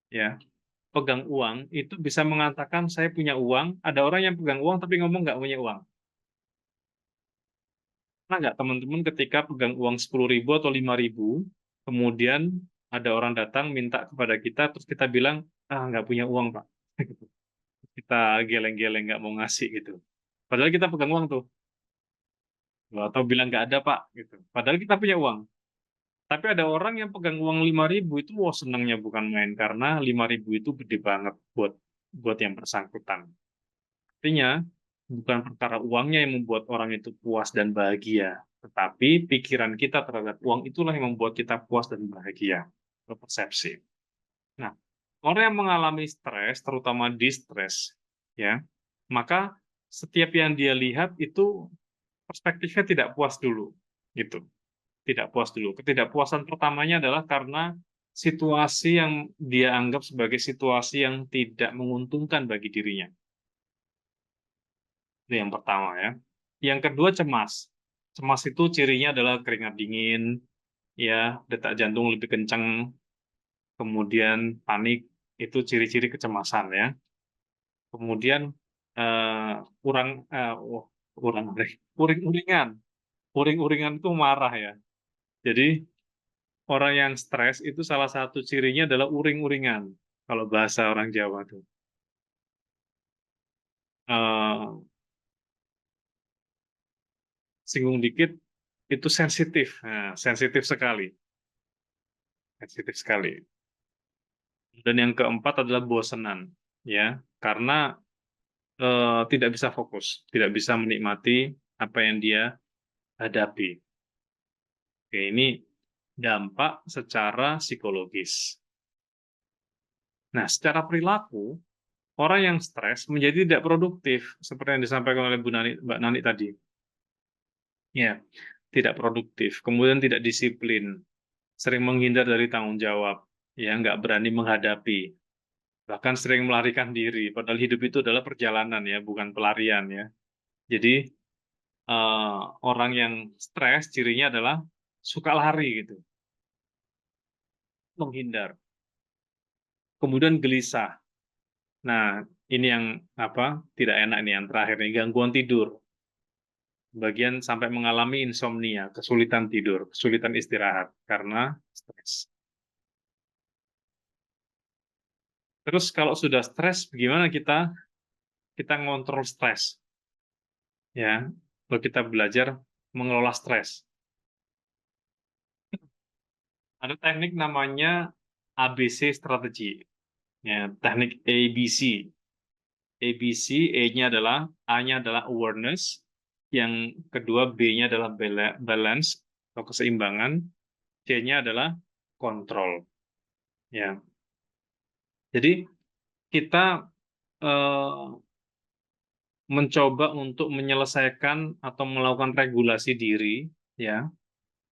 ya, pegang uang itu bisa mengatakan saya punya uang. Ada orang yang pegang uang tapi ngomong nggak punya uang. Pernah nggak teman-teman ketika pegang uang 10.000 atau 5.000, kemudian ada orang datang minta kepada kita, terus kita bilang, nggak punya uang, Pak. Kita geleng-geleng nggak mau ngasih gitu. Padahal kita pegang uang tuh. Atau bilang nggak ada, Pak. Gitu. Padahal kita punya uang. Tapi ada orang yang pegang uang 5.000 itu, wah senangnya bukan main. Karena 5.000 itu gede banget buat yang bersangkutan. Artinya, bukan perkara uangnya yang membuat orang itu puas dan bahagia, tetapi pikiran kita terhadap uang itulah yang membuat kita puas dan bahagia, persepsi. Nah, orang yang mengalami stres, terutama distres, ya, maka setiap yang dia lihat itu perspektifnya tidak puas dulu, gitu. Tidak puas dulu. Ketidakpuasan pertamanya adalah karena situasi yang dia anggap sebagai situasi yang tidak menguntungkan bagi dirinya. Itu yang pertama ya. Yang kedua cemas. Cemas itu cirinya adalah keringat dingin, ya, detak jantung lebih kencang, kemudian panik, itu ciri-ciri kecemasan ya. Kemudian uring-uringan. Uring-uringan itu marah ya. Jadi orang yang stres itu salah satu cirinya adalah uring-uringan. Kalau bahasa orang Jawa tuh. Singgung dikit itu sensitif. Nah, sensitif sekali. Sensitif sekali. Dan yang keempat adalah bosenan, ya, karena tidak bisa fokus, tidak bisa menikmati apa yang dia hadapi. Oke, ini dampak secara psikologis. Nah, secara perilaku, orang yang stres menjadi tidak produktif, seperti yang disampaikan oleh Mbak Nani tadi. Ya, tidak produktif, kemudian tidak disiplin, sering menghindar dari tanggung jawab, ya, nggak berani menghadapi, bahkan sering melarikan diri, padahal hidup itu adalah perjalanan ya, bukan pelarian ya. Jadi orang yang stres cirinya adalah suka lari gitu, menghindar, kemudian gelisah, Nah, ini yang tidak enak nih, yang terakhir nih, gangguan tidur. Bagian sampai mengalami insomnia, kesulitan tidur, kesulitan istirahat karena stres. Terus kalau sudah stres, bagaimana kita ngontrol stres? Ya, kalau kita belajar mengelola stres. Ada teknik namanya ABC strategi. Ya, teknik ABC. ABC, A-nya adalah, A-nya adalah awareness, yang kedua B-nya adalah balance atau keseimbangan, C-nya adalah kontrol. Ya, jadi kita mencoba untuk menyelesaikan atau melakukan regulasi diri, ya,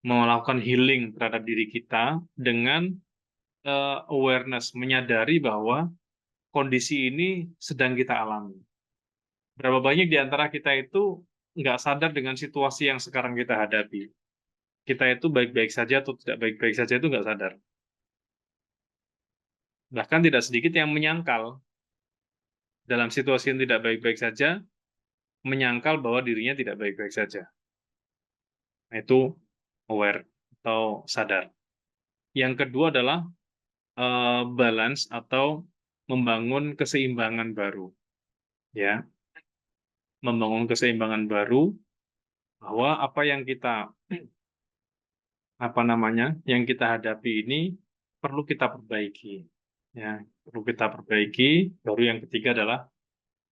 melakukan healing terhadap diri kita dengan awareness, menyadari bahwa kondisi ini sedang kita alami. Berapa banyak di antara kita itu nggak sadar dengan situasi yang sekarang kita hadapi. Kita itu baik-baik saja atau tidak baik-baik saja itu nggak sadar. Bahkan tidak sedikit yang menyangkal dalam situasi yang tidak baik-baik saja, menyangkal bahwa dirinya tidak baik-baik saja. Nah, itu aware atau sadar. Yang kedua adalah balance atau membangun keseimbangan baru. Ya, membangun keseimbangan baru bahwa apa yang kita yang kita hadapi ini perlu kita perbaiki. Ya, perlu kita perbaiki. Baru yang ketiga adalah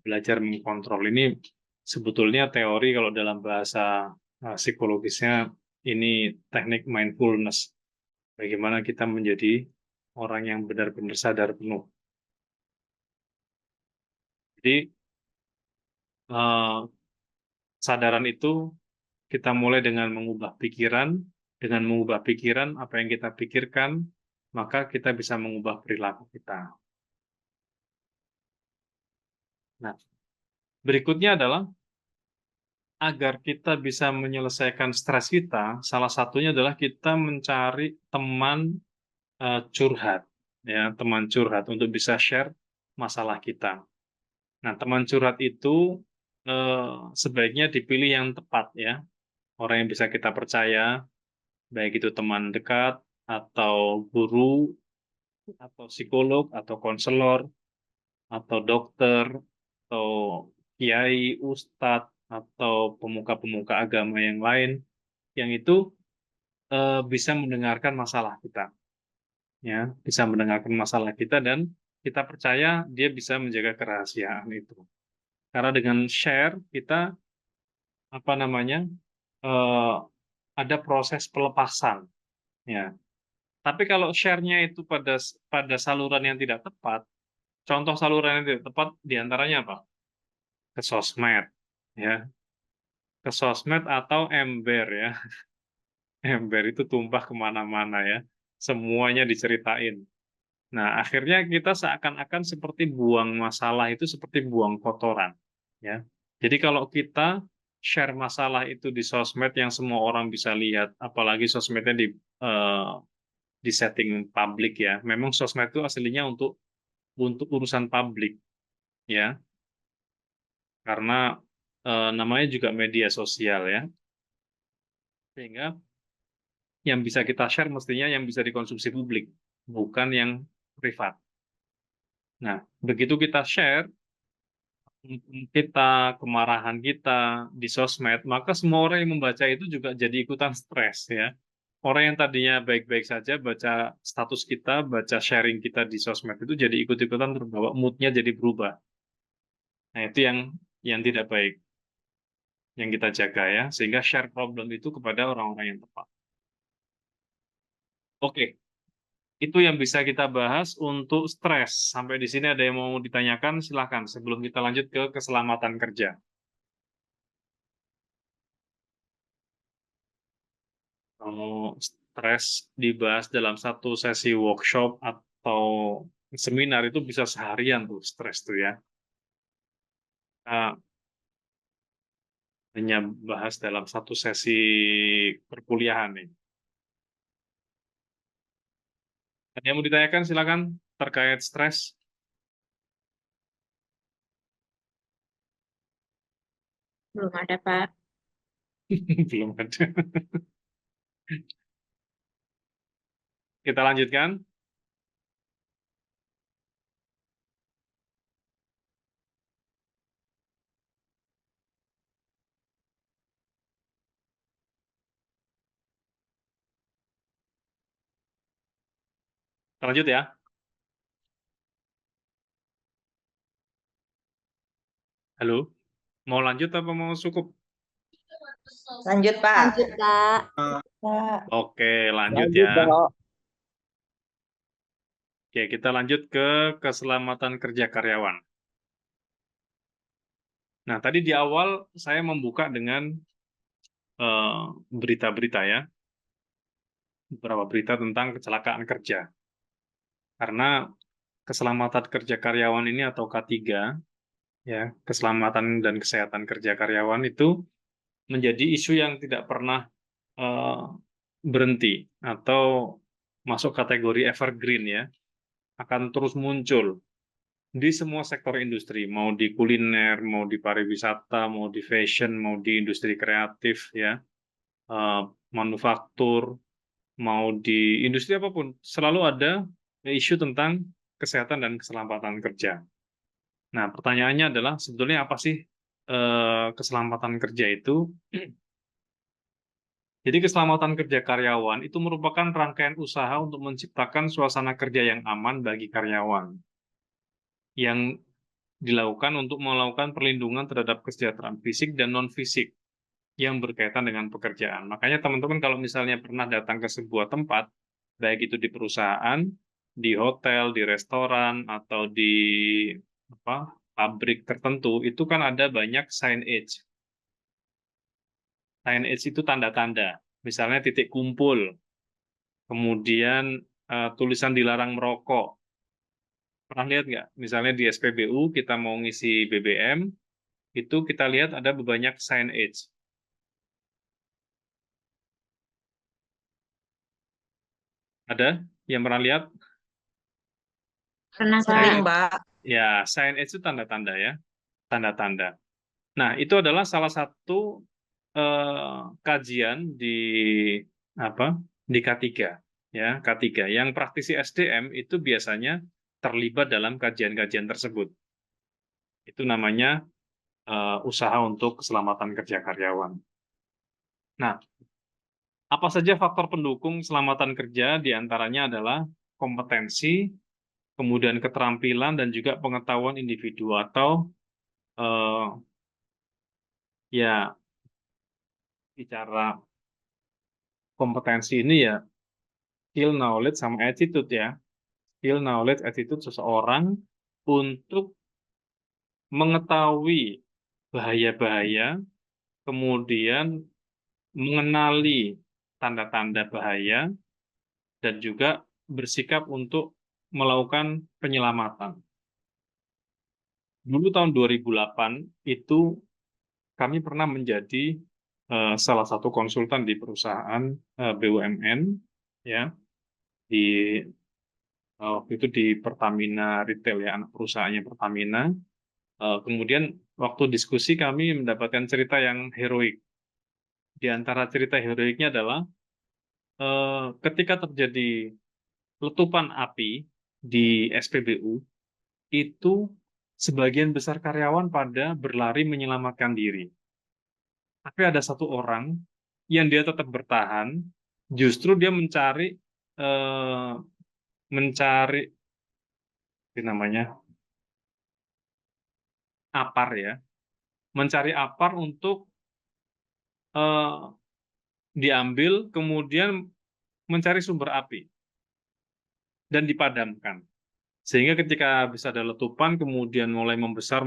belajar mengkontrol. Ini sebetulnya teori kalau dalam bahasa psikologisnya ini teknik mindfulness. Bagaimana kita menjadi orang yang benar-benar sadar penuh. Jadi sadaran itu kita mulai dengan mengubah pikiran. Dengan mengubah pikiran, apa yang kita pikirkan, maka kita bisa mengubah perilaku kita. Nah, berikutnya adalah agar kita bisa menyelesaikan stres kita, salah satunya adalah kita mencari teman curhat, ya, teman curhat untuk bisa share masalah kita. Nah, teman curhat itu sebaiknya dipilih yang tepat, ya, orang yang bisa kita percaya, baik itu teman dekat atau guru atau psikolog atau konselor atau dokter atau kiai, ustadz atau pemuka-pemuka agama yang lain yang itu bisa mendengarkan masalah kita, ya, bisa mendengarkan masalah kita dan kita percaya dia bisa menjaga kerahasiaan itu. Karena dengan share kita ada proses pelepasan, ya. Tapi kalau share-nya itu pada saluran yang tidak tepat, contoh saluran yang tidak tepat diantaranya apa? Ke sosmed, ya, ke sosmed atau ember, ya. Ember itu tumpah kemana-mana, ya, semuanya diceritain. Nah, akhirnya kita seakan-akan seperti buang masalah itu seperti buang kotoran, ya. Jadi kalau kita share masalah itu di sosmed yang semua orang bisa lihat, apalagi sosmednya di setting publik, ya. Memang sosmed itu aslinya untuk urusan publik, ya. Karena namanya juga media sosial, ya. Sehingga yang bisa kita share mestinya yang bisa dikonsumsi publik, bukan yang privat. Nah, begitu kita share kemarahan kita di sosmed, maka semua orang yang membaca itu juga jadi ikutan stres, ya. Orang yang tadinya baik-baik saja baca status kita, baca sharing kita di sosmed itu jadi ikut-ikutan terbawa, moodnya jadi berubah. Nah, itu yang tidak baik, yang kita jaga, ya, sehingga share problem itu kepada orang-orang yang tepat. Oke, itu yang bisa kita bahas untuk stres. Sampai di sini ada yang mau ditanyakan, silakan sebelum kita lanjut ke keselamatan kerja. Kalau stres dibahas dalam satu sesi workshop atau seminar itu bisa seharian tuh stres tuh, ya. Kita hanya bahas dalam satu sesi perkuliahan nih. Ada yang mau ditanyakan silakan terkait stres. Belum ada, Pak. Belum ada. Kita lanjutkan. Kita lanjut ya. Halo, mau lanjut apa mau cukup? Lanjut, Pak. Lanjut, Pak. Pak. Oke, lanjut Lanjut, ya. Pak. Oke, kita lanjut ke keselamatan kerja karyawan. Nah, tadi di awal saya membuka dengan berita-berita ya, beberapa berita tentang kecelakaan kerja. Karena keselamatan kerja karyawan ini atau K3, ya, keselamatan dan kesehatan kerja karyawan itu menjadi isu yang tidak pernah berhenti atau masuk kategori evergreen ya, akan terus muncul di semua sektor industri, mau di kuliner, mau di pariwisata, mau di fashion, mau di industri kreatif ya, manufaktur, mau di industri apapun, selalu ada isu tentang kesehatan dan keselamatan kerja. Nah, pertanyaannya adalah sebetulnya apa sih keselamatan kerja itu? Jadi keselamatan kerja karyawan itu merupakan rangkaian usaha untuk menciptakan suasana kerja yang aman bagi karyawan, yang dilakukan untuk melakukan perlindungan terhadap kesejahteraan fisik dan non-fisik yang berkaitan dengan pekerjaan. Makanya teman-teman kalau misalnya pernah datang ke sebuah tempat, baik itu di perusahaan, di hotel, di restoran, atau di pabrik tertentu, itu kan ada banyak signage. Signage itu tanda-tanda, misalnya titik kumpul, kemudian tulisan dilarang merokok. Pernah lihat nggak? Misalnya di SPBU kita mau ngisi BBM, itu kita lihat ada banyak signage. Ada yang pernah lihat? Pernah, Sering, Pak. Pak. Ya, signage itu tanda-tanda ya, tanda-tanda. Nah, itu adalah salah satu kajian di di K3 ya, K3 yang praktisi SDM itu biasanya terlibat dalam kajian-kajian tersebut. Itu namanya usaha untuk keselamatan kerja karyawan. Nah, apa saja faktor pendukung keselamatan kerja? Di antaranya adalah kompetensi, kemudian keterampilan, dan juga pengetahuan individu atau ya bicara kompetensi ini ya skill, knowledge, sama attitude ya. Skill, knowledge, attitude seseorang untuk mengetahui bahaya-bahaya, kemudian mengenali tanda-tanda bahaya, dan juga bersikap untuk melakukan penyelamatan. Dulu tahun 2008 itu kami pernah menjadi salah satu konsultan di perusahaan BUMN ya, di waktu itu di Pertamina Retail ya, anak perusahaannya Pertamina. Kemudian waktu diskusi kami mendapatkan cerita yang heroik. Di antara cerita heroiknya adalah ketika terjadi letupan api di SPBU, itu sebagian besar karyawan pada berlari menyelamatkan diri. Tapi ada satu orang yang dia tetap bertahan, justru dia mencari namanya apar ya, mencari apar untuk diambil, kemudian mencari sumber api dan dipadamkan. Sehingga ketika bisa ada letupan, kemudian mulai membesar,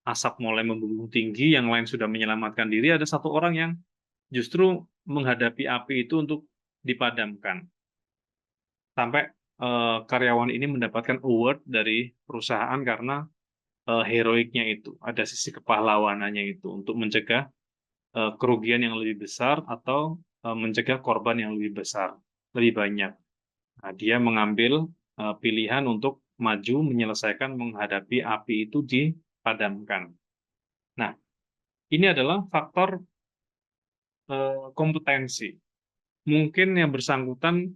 asap mulai membumbung tinggi, yang lain sudah menyelamatkan diri, ada satu orang yang justru menghadapi api itu untuk dipadamkan. Sampai karyawan ini mendapatkan award dari perusahaan karena heroiknya itu, ada sisi kepahlawanannya itu untuk mencegah kerugian yang lebih besar atau mencegah korban yang lebih besar, lebih banyak. Nah, dia mengambil pilihan untuk maju menyelesaikan menghadapi api itu dipadamkan. Nah, Ini adalah faktor kompetensi. Mungkin yang bersangkutan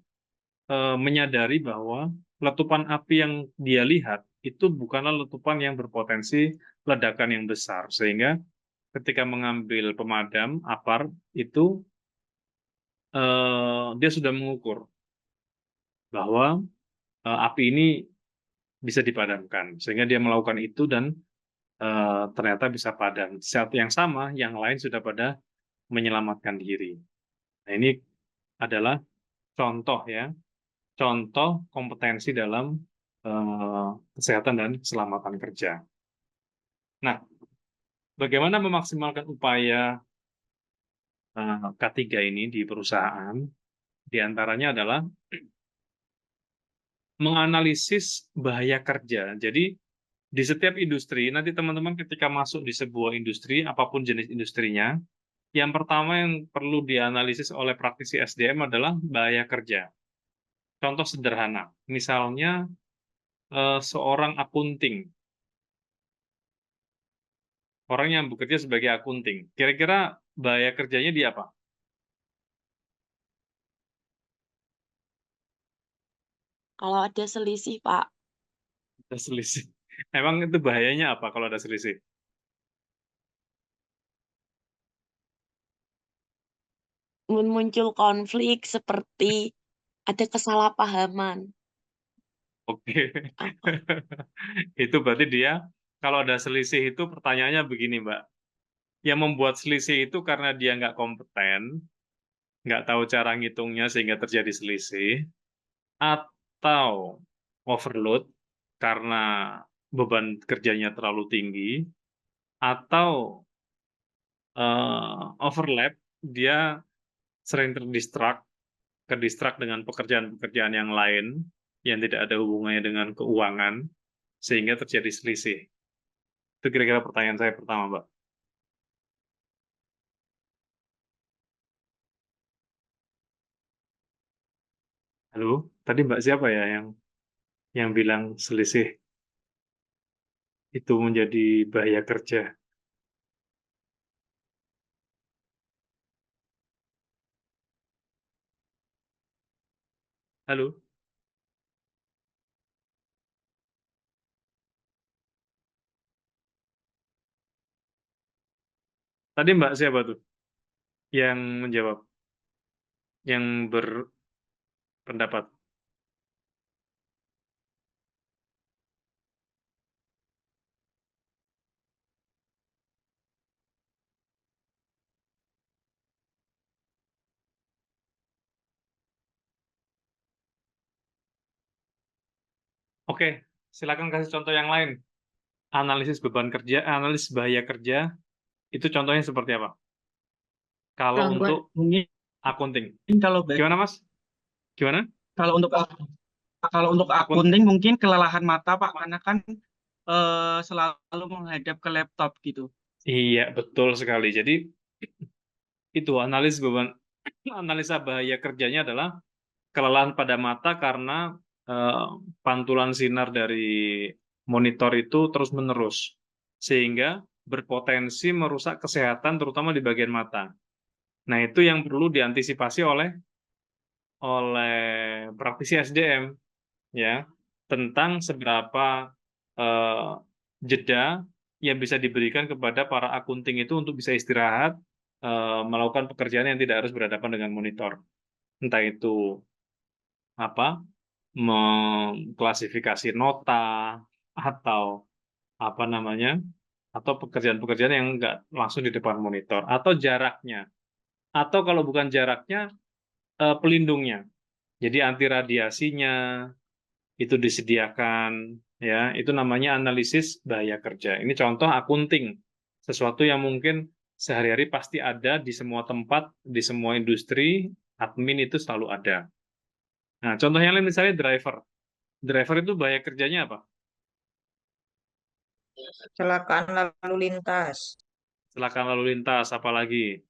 menyadari bahwa letupan api yang dia lihat itu bukanlah letupan yang berpotensi ledakan yang besar, sehingga ketika mengambil pemadam APAR itu dia sudah mengukur bahwa api ini bisa dipadamkan, sehingga dia melakukan itu dan ternyata bisa padam. Saat yang sama, yang lain sudah pada menyelamatkan diri. Nah, ini adalah contoh ya, contoh kompetensi dalam kesehatan dan keselamatan kerja. Nah, bagaimana memaksimalkan upaya K3 ini di perusahaan? Di antaranya adalah menganalisis bahaya kerja. Jadi, di setiap industri, nanti teman-teman ketika masuk di sebuah industri, apapun jenis industrinya, yang pertama yang perlu dianalisis oleh praktisi SDM adalah bahaya kerja. Contoh sederhana, misalnya seorang akunting, orang yang bekerja sebagai akunting, kira-kira bahaya kerjanya di apa? Kalau ada selisih, Pak, Ada selisih. Emang itu bahayanya apa kalau ada selisih? muncul konflik seperti ada kesalahpahaman. Oke. Itu berarti dia, kalau ada selisih itu pertanyaannya begini, Mbak. Yang membuat selisih itu karena dia nggak kompeten, nggak tahu cara ngitungnya sehingga terjadi selisih, atau overload karena beban kerjanya terlalu tinggi, atau overlap, dia sering kedistrak dengan pekerjaan-pekerjaan yang lain yang tidak ada hubungannya dengan keuangan, sehingga terjadi selisih. Itu kira-kira pertanyaan saya pertama, Mbak. Halo, tadi Mbak siapa ya yang bilang selisih itu menjadi bahaya kerja? Halo, tadi Mbak siapa tuh yang menjawab, yang berpendapat? Oke, silakan kasih contoh yang lain. Analisis beban kerja, analisis bahaya kerja, itu contohnya seperti apa? Kalau Gangguan untuk mungkin akunting. kalau baik Gimana, Mas? Gimana? kalau untuk akunting mungkin kelelahan mata Pak karena kan selalu menghadap ke laptop gitu. Iya, betul sekali. Jadi, itu analisa bahaya kerjanya adalah kelelahan pada mata karena pantulan sinar dari monitor itu terus-menerus, sehingga berpotensi merusak kesehatan terutama di bagian mata. Nah, itu yang perlu diantisipasi oleh praktisi SDM ya, tentang seberapa jeda yang bisa diberikan kepada para akunting itu untuk bisa istirahat, melakukan pekerjaan yang tidak harus berhadapan dengan monitor. Entah itu apa, mengklasifikasi nota, atau apa namanya, atau pekerjaan-pekerjaan yang nggak langsung di depan monitor, atau jaraknya, atau kalau bukan jaraknya, pelindungnya. Jadi anti radiasinya itu disediakan, ya, itu namanya analisis bahaya kerja. Ini contoh akunting, sesuatu yang mungkin sehari-hari pasti ada di semua tempat, di semua industri, admin itu selalu ada. Nah, contoh yang lain misalnya driver. Driver itu bahaya kerjanya apa? Kecelakaan lalu lintas. Kecelakaan lalu lintas, apalagi?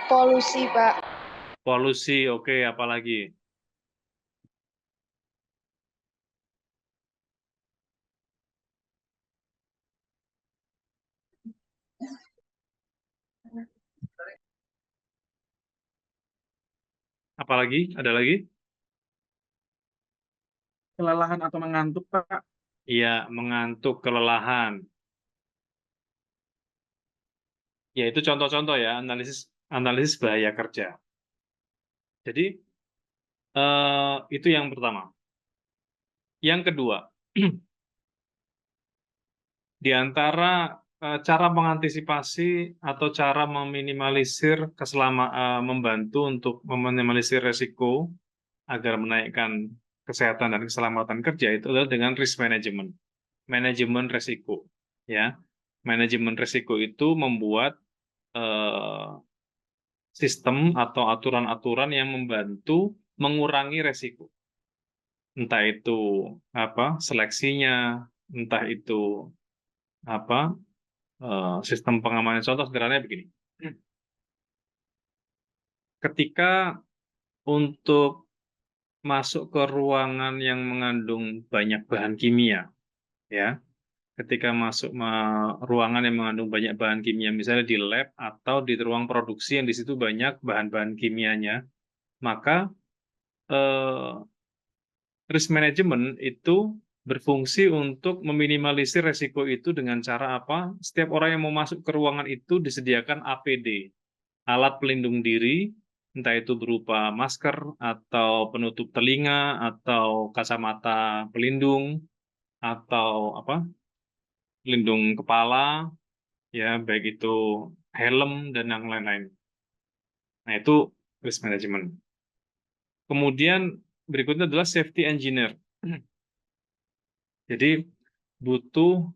Polusi, Pak. Polusi, oke, apalagi? Apalagi? Ada lagi? Kelelahan atau mengantuk, Pak. Iya, mengantuk, kelelahan. Ya, itu contoh-contoh ya, analisis bahaya kerja. Jadi, itu yang pertama. Yang kedua, di antara cara mengantisipasi atau cara meminimalisir membantu untuk meminimalisir resiko agar menaikkan kesehatan dan keselamatan kerja itu adalah dengan risk management, manajemen resiko. Ya, manajemen resiko itu membuat sistem atau aturan-aturan yang membantu mengurangi resiko. Entah itu seleksinya, entah itu sistem pengamanan. Contoh sederhananya begini. Ketika untuk masuk ke ruangan yang mengandung banyak bahan kimia, ya, ketika masuk ruangan yang mengandung banyak bahan kimia, misalnya di lab atau di ruang produksi yang di situ banyak bahan-bahan kimianya, maka risk management itu berfungsi untuk meminimalisir resiko itu dengan cara apa? Setiap orang yang mau masuk ke ruangan itu disediakan APD, alat pelindung diri, entah itu berupa masker atau penutup telinga atau kacamata pelindung atau pelindung kepala, ya baik itu helm dan yang lain-lain. Nah, itu risk management. Kemudian berikutnya adalah safety engineer. Jadi butuh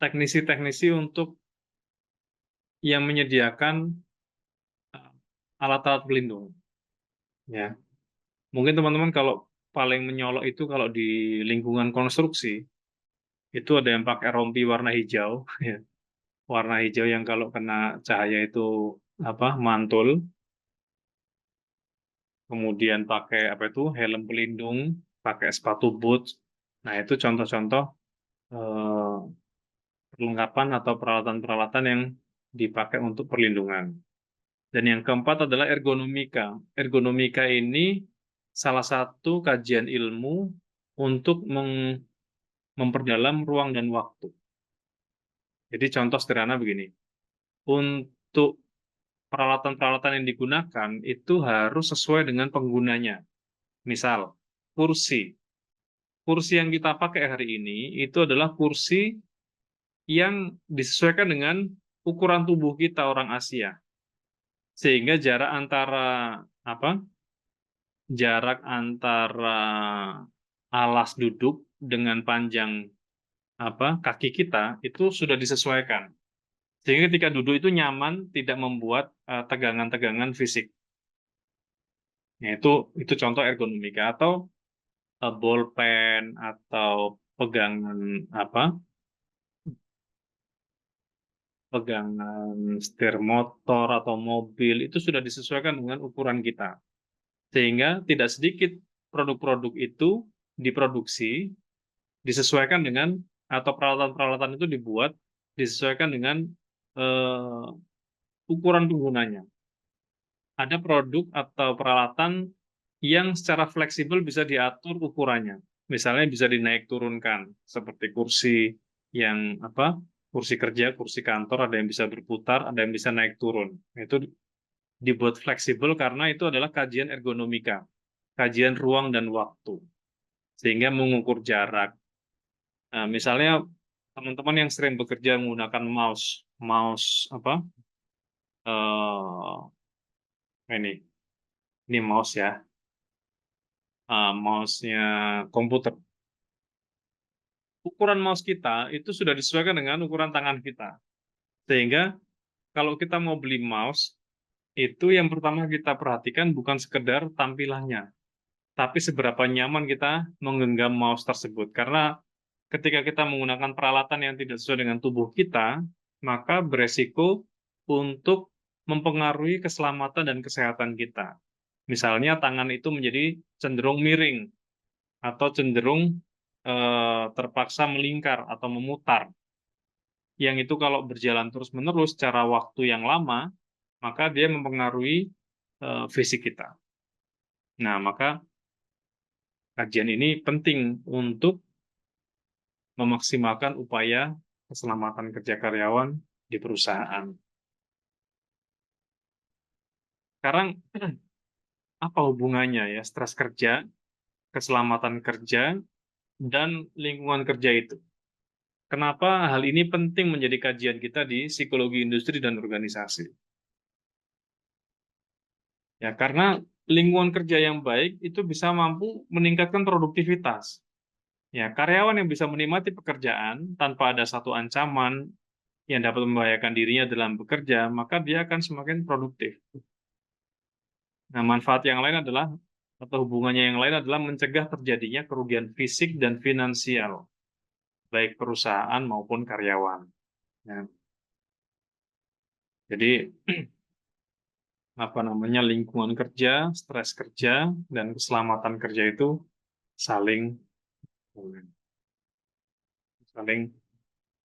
teknisi-teknisi untuk yang menyediakan alat-alat pelindung. Ya, mungkin teman-teman kalau paling menyolok itu kalau di lingkungan konstruksi itu ada yang pakai rompi warna hijau, ya. Warna hijau yang kalau kena cahaya itu mantul. Kemudian pakai helm pelindung, pakai sepatu boot. Nah, itu contoh-contoh perlengkapan atau peralatan-peralatan yang dipakai untuk perlindungan. Dan yang keempat adalah ergonomika. Ergonomika ini salah satu kajian ilmu untuk memperdalam ruang dan waktu. Jadi contoh sederhana begini. Untuk peralatan-peralatan yang digunakan itu harus sesuai dengan penggunanya. Misal, kursi. Kursi yang kita pakai hari ini itu adalah kursi yang disesuaikan dengan ukuran tubuh kita orang Asia. Sehingga jarak antara alas duduk dengan panjang kaki kita itu sudah disesuaikan. Sehingga ketika duduk itu nyaman, tidak membuat tegangan-tegangan fisik. Nah, itu contoh ergonomika. Atau bolpen atau pegangan setir motor atau mobil itu sudah disesuaikan dengan ukuran kita. Sehingga tidak sedikit produk-produk itu diproduksi disesuaikan dengan atau peralatan-peralatan itu dibuat disesuaikan dengan ukuran penggunanya. Ada produk atau peralatan yang secara fleksibel bisa diatur ukurannya. Misalnya bisa dinaik turunkan seperti kursi yang kursi kerja, kursi kantor, ada yang bisa berputar, ada yang bisa naik turun. Itu dibuat fleksibel karena itu adalah kajian ergonomika, kajian ruang dan waktu, sehingga mengukur jarak. Nah, misalnya teman-teman yang sering bekerja menggunakan mouse ini mouse ya, mouse-nya komputer. Ukuran mouse kita itu sudah disesuaikan dengan ukuran tangan kita. Sehingga kalau kita mau beli mouse, itu yang pertama kita perhatikan bukan sekedar tampilannya, tapi seberapa nyaman kita menggenggam mouse tersebut. Karena ketika kita menggunakan peralatan yang tidak sesuai dengan tubuh kita, maka beresiko untuk mempengaruhi keselamatan dan kesehatan kita. Misalnya tangan itu menjadi cenderung miring atau cenderung terpaksa melingkar atau memutar. Yang itu kalau berjalan terus-menerus secara waktu yang lama, maka dia mempengaruhi fisik kita. Nah, maka kajian ini penting untuk memaksimalkan upaya keselamatan kerja karyawan di perusahaan. Sekarang, apa hubungannya ya stres kerja, keselamatan kerja, dan lingkungan kerja itu? Kenapa hal ini penting menjadi kajian kita di psikologi industri dan organisasi? Ya, karena lingkungan kerja yang baik itu bisa mampu meningkatkan produktivitas. Ya, karyawan yang bisa menikmati pekerjaan tanpa ada satu ancaman yang dapat membahayakan dirinya dalam bekerja, maka dia akan semakin produktif. Nah, manfaat yang lain adalah, atau hubungannya yang lain adalah mencegah terjadinya kerugian fisik dan finansial, baik perusahaan maupun karyawan. Ya. Jadi, lingkungan kerja, stres kerja, dan keselamatan kerja itu saling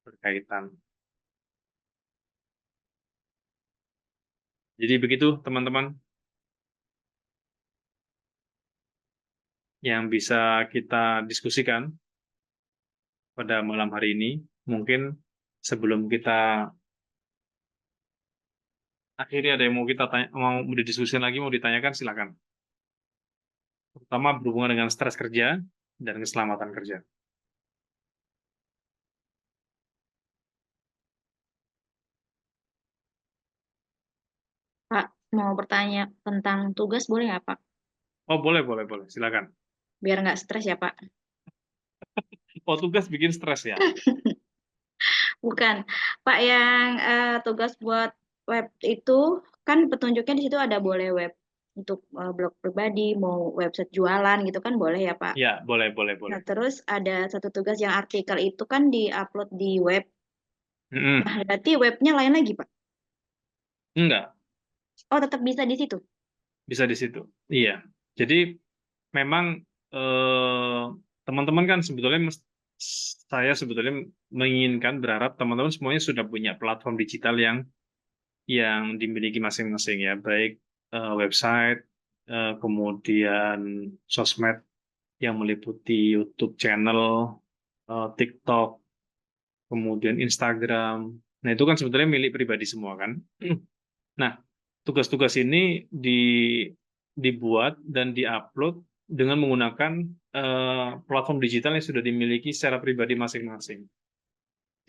berkaitan. Jadi begitu teman-teman yang bisa kita diskusikan pada malam hari ini. Mungkin sebelum kita akhiri ada yang mau kita tanya, mau didiskusikan lagi, mau ditanyakan, silakan. Terutama berhubungan dengan stres kerja dan keselamatan kerja. Pak, mau bertanya tentang tugas boleh nggak, Pak? Oh, boleh, silakan. Biar nggak stres ya, Pak. Oh, tugas bikin stres ya? Bukan, Pak, yang tugas buat web itu kan petunjuknya di situ ada boleh web untuk blog pribadi, mau website jualan gitu kan boleh ya, Pak. Ya, boleh. Nah, terus ada satu tugas yang artikel itu kan di-upload di web. Nah, berarti webnya lain lagi, Pak? Enggak, Oh, tetap bisa di situ? bisa di situ. Iya. Jadi memang teman-teman kan sebetulnya saya sebetulnya menginginkan, berharap teman-teman semuanya sudah punya platform digital yang dimiliki masing-masing ya, baik website, kemudian sosmed yang meliputi YouTube channel, TikTok, kemudian Instagram. Nah, itu kan sebetulnya milik pribadi semua kan. Nah, tugas-tugas ini dibuat dan diupload dengan menggunakan platform digital yang sudah dimiliki secara pribadi masing-masing.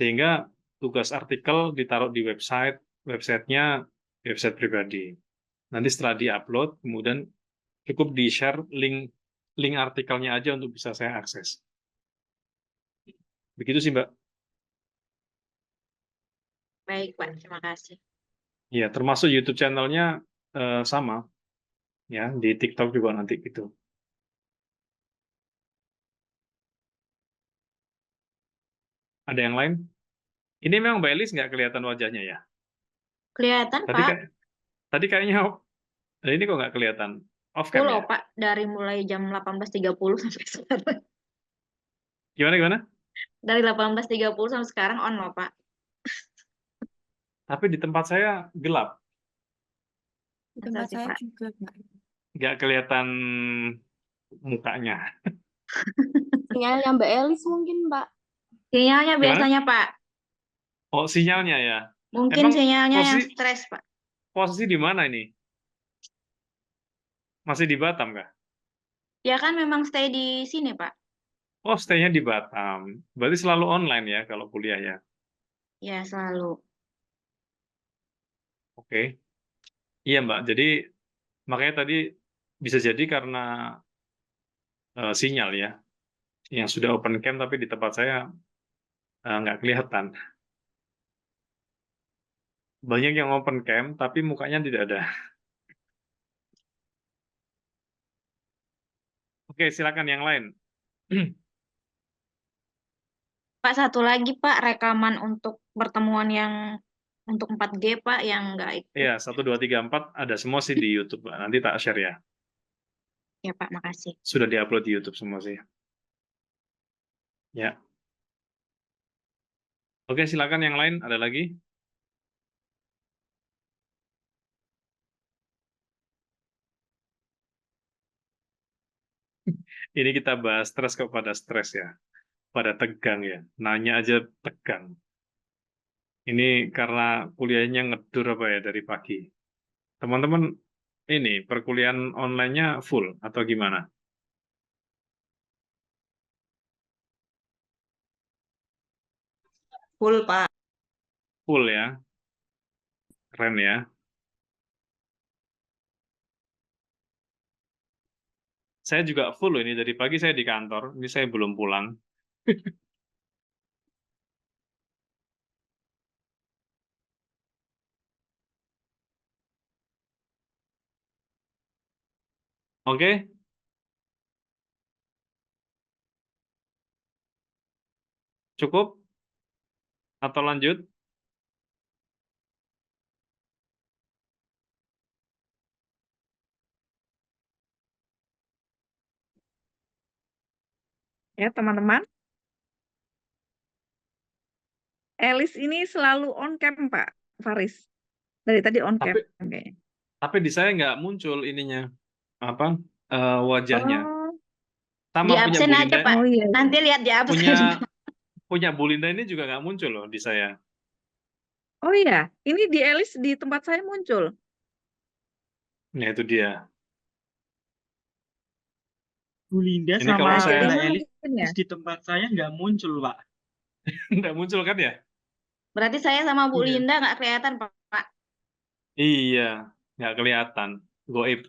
Sehingga tugas artikel ditaruh di websitenya website pribadi. Nanti setelah diupload, kemudian cukup di-share link artikelnya aja untuk bisa saya akses. Begitu sih, Mbak. Baik, Pak. Terima kasih. Ya, termasuk YouTube channelnya sama. Ya, di TikTok juga nanti gitu. Ada yang lain? Ini memang Mbak Elis nggak kelihatan wajahnya ya? Kelihatan, Tadi Pak. tadi kayaknya ini kok nggak kelihatan off cam Loh, ya? Pak, dari mulai jam 18.30 sampai sekarang. Gimana? Dari 18.30 sampai sekarang on loh, Pak. Tapi di tempat saya gelap, Di tempat Masa sih, saya Pak? juga, Mbak. nggak kelihatan mukanya. Sinyalnya Mbak Elis mungkin, Mbak. Sinyalnya Gimana? biasanya, Pak. Oh, sinyalnya ya. Mungkin Emang sinyalnya yang stres, Pak. posisi di mana ini? Masih di Batam kah? Ya kan memang stay di sini, Pak. Oh, stay-nya di Batam. Berarti selalu online ya kalau kuliah ya? Ya, selalu. Oke. Iya, Mbak. Jadi makanya tadi bisa jadi karena sinyal ya, yang sudah open cam tapi di tempat saya nggak kelihatan. Banyak yang open cam tapi mukanya tidak ada. Oke, silakan yang lain. Pak, satu lagi, Pak, rekaman untuk pertemuan yang untuk 4G, Pak, yang nggak ikut. Iya, 1, 2, 3, 4 ada semua sih di YouTube, Mbak. Nanti tak share ya. Ya, Pak, makasih. Sudah diupload di YouTube semua sih. Ya. Oke, silakan yang lain. Ada lagi? Ini kita bahas stres kepada stres ya, pada tegang ya. Nanya aja tegang. Ini karena kuliahnya ngedur apa ya dari pagi. Teman-teman, ini perkuliahan online-nya full atau gimana? Full, Pak. Full ya, keren ya. Saya juga full loh ini, dari pagi saya di kantor, ini saya belum pulang. Oke, cukup? Atau lanjut? Ya, teman-teman. Elis ini selalu on cam, Pak Faris. Dari tadi on cam Tapi kayaknya. tapi di saya nggak muncul ininya, apa wajahnya. Oh, Sama Di punya absen Bu aja, Linda, Pak. oh iya. Nanti lihat di punya absen. punya Bu Linda ini juga nggak muncul loh di saya. Oh iya, ini di Elis di tempat saya muncul. Nah itu dia. Bu Linda Ini sama kalau Nah, saya Mbak jadinya Elis mungkin ya. di tempat saya nggak muncul, Pak. nggak muncul kan ya? Berarti saya sama Bu Iya. Linda nggak kelihatan, Pak. Iya, nggak kelihatan. Goib,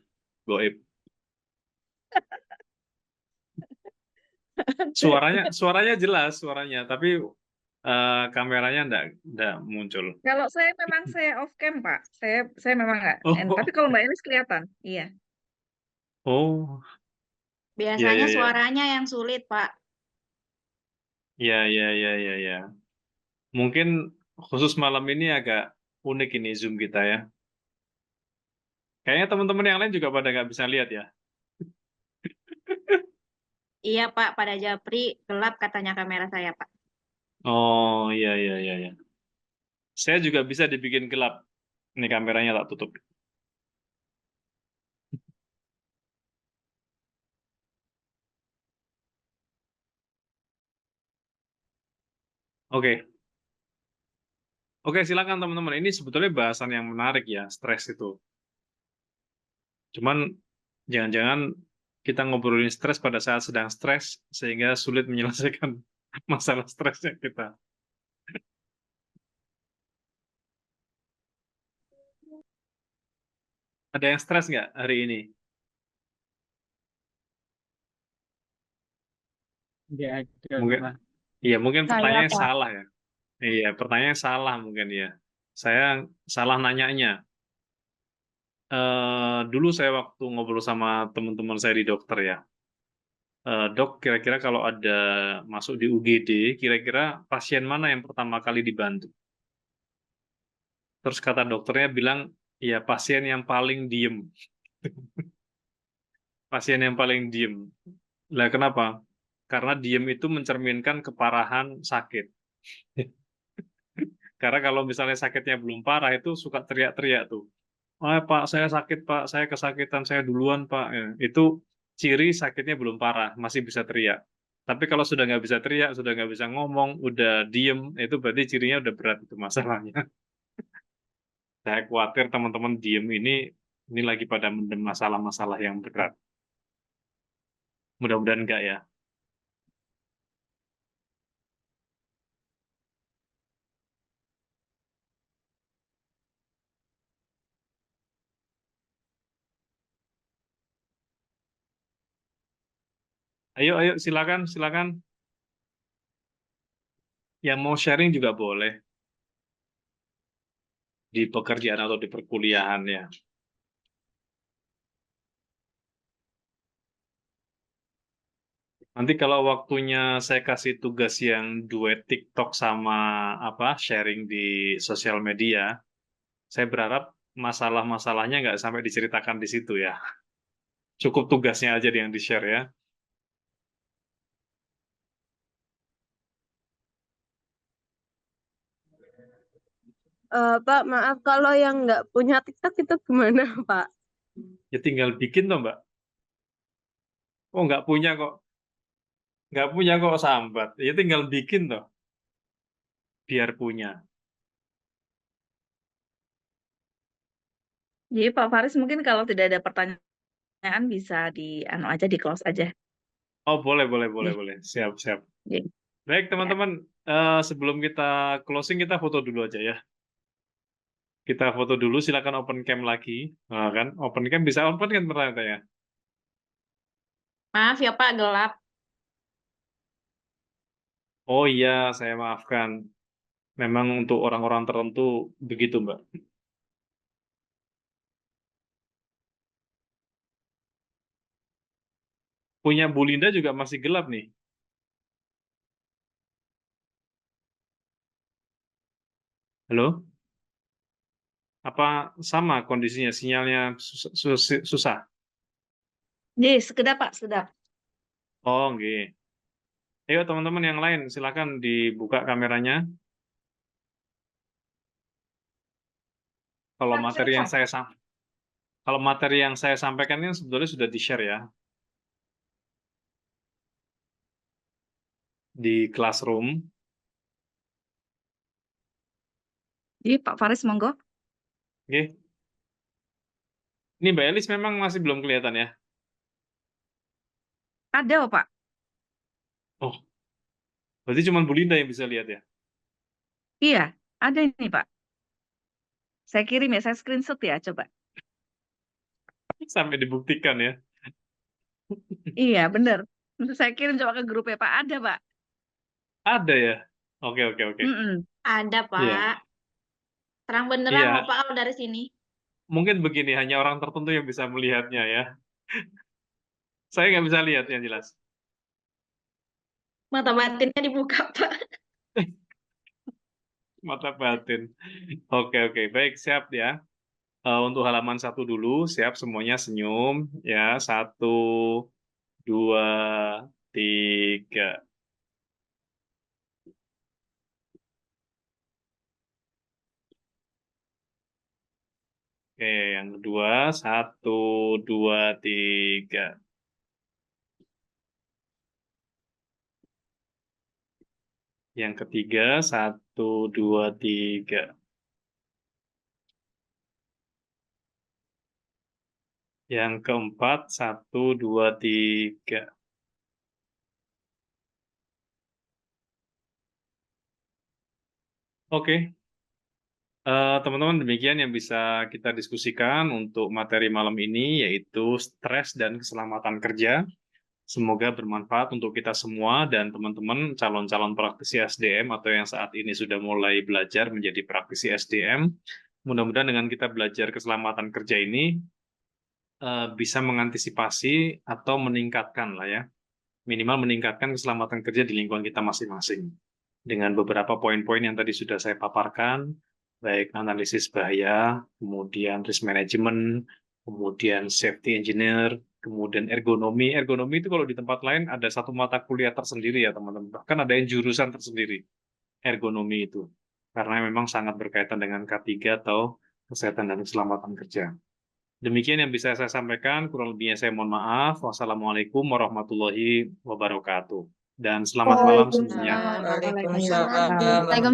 goib. Suaranya jelas suaranya, tapi kameranya nggak muncul. Kalau saya memang saya off cam, Pak. Saya memang nggak. Oh, Tapi kalau Mbak Elis kelihatan. Iya. oh, ya Biasanya ya ya, suaranya yang sulit, Pak. ya ya ya ya ya. Mungkin khusus malam ini agak unik ini Zoom kita ya. Kayaknya teman-teman yang lain juga pada nggak bisa lihat ya. Iya, Pak. Pada Japri gelap katanya kamera saya, Pak. Oh iya iya iya ya. Saya juga bisa dibikin gelap. Ini kameranya tak tutup. Oke. Oke, silakan teman-teman. Ini sebetulnya bahasan yang menarik ya, stres itu. Cuman jangan-jangan kita ngobrolin stres pada saat sedang stres sehingga sulit menyelesaikan masalah stresnya kita. Ada yang stres nggak hari ini? Nggak ada, Mungkin, Pak. iya mungkin Saya, pertanyaannya Pak. salah ya. Iya, pertanyaannya salah mungkin ya. Saya salah nanyanya. Dulu saya waktu ngobrol sama teman-teman saya di dokter ya. Dok, kira-kira kalau ada masuk di UGD, kira-kira pasien mana yang pertama kali dibantu? Terus kata dokternya bilang, ya pasien yang paling diem. Pasien yang paling diem. Lah kenapa? Karena diem itu mencerminkan keparahan sakit. Karena kalau misalnya sakitnya belum parah itu suka teriak-teriak tuh. Oh Pak, saya sakit Pak, saya kesakitan, saya duluan Pak. Ya, itu ciri sakitnya belum parah, masih bisa teriak. Tapi kalau sudah nggak bisa teriak, sudah nggak bisa ngomong, udah diem, itu berarti cirinya udah berat itu masalahnya. Saya khawatir teman-teman diem ini lagi pada mendem masalah-masalah yang berat. Mudah-mudahan enggak ya. Ayo, ayo, silakan, silakan. Yang mau sharing juga boleh di pekerjaan atau di perkuliahan ya. Nanti kalau waktunya saya kasih tugas yang duet TikTok sama apa sharing di sosial media, saya berharap masalah-masalahnya nggak sampai diceritakan di situ ya. Cukup tugasnya aja yang di-share ya. Pak, maaf kalau yang nggak punya TikTok itu gimana, Pak? Ya tinggal bikin toh Mbak. Oh, nggak punya kok. Nggak punya kok sambat. Ya tinggal bikin toh, biar punya. Jadi Pak Faris mungkin kalau tidak ada pertanyaan bisa di anu aja di close aja. Oh, boleh. Nih, Siap. nih. Baik, Ya. teman-teman. Sebelum kita closing, kita foto dulu aja ya. Kita foto dulu, silakan open cam lagi. Nah, kan, open cam bisa open kan pertanyaannya? Maaf ya Pak, gelap. Oh iya, saya maafkan. Memang untuk orang-orang tertentu begitu, Mbak. Punya Bu Linda juga masih gelap nih. Halo? Apa sama kondisinya? Sinyalnya susah? Nih, sekedap Pak, sekedap. Oh, nggih. Ayo teman-teman yang lain, silakan dibuka kameranya. Kalau materi yang saya sampaikan ini sebetulnya sudah di-share ya di Classroom. Jadi Pak Faris monggo. Oke. Ini Mbak Elis memang masih belum kelihatan ya? Ada oh, Pak. Oh, berarti cuma Bu Linda yang bisa lihat ya? Iya, ada ini Pak. Saya kirim ya, saya screenshot ya, coba. Sampai dibuktikan ya. Iya, bener. Saya kirim coba ke grup ya Pak. Ada Pak. Ada ya? Oke. Ada Iya. Pak. Terang beneran Iya. loh Pak kalau dari sini. Mungkin begini, hanya orang tertentu yang bisa melihatnya ya. Saya nggak bisa lihat yang jelas. Mata batinnya dibuka Pak. Mata batin. Oke. Baik, siap ya. Untuk halaman 1 dulu, siap semuanya senyum. Ya, 1, 2, 3. Oke, yang kedua, 1, 2, 3. Yang ketiga, 1, 2, 3. Yang keempat, 1, 2, 3. Oke. Teman-teman, demikian yang bisa kita diskusikan untuk materi malam ini, yaitu stres dan keselamatan kerja. Semoga bermanfaat untuk kita semua dan teman-teman calon-calon praktisi SDM atau yang saat ini sudah mulai belajar menjadi praktisi SDM. Mudah-mudahan dengan kita belajar keselamatan kerja ini bisa mengantisipasi atau meningkatkan lah ya, minimal meningkatkan keselamatan kerja di lingkungan kita masing-masing. Dengan beberapa poin-poin yang tadi sudah saya paparkan, baik analisis bahaya, kemudian risk management, kemudian safety engineer, kemudian ergonomi. Ergonomi itu kalau di tempat lain ada satu mata kuliah tersendiri ya teman-teman. Bahkan ada yang jurusan tersendiri, ergonomi itu. Karena memang sangat berkaitan dengan K3 atau kesehatan dan keselamatan kerja. Demikian yang bisa saya sampaikan, kurang lebihnya saya mohon maaf. Wassalamualaikum warahmatullahi wabarakatuh. Dan selamat malam semuanya. Waalaikumsalam.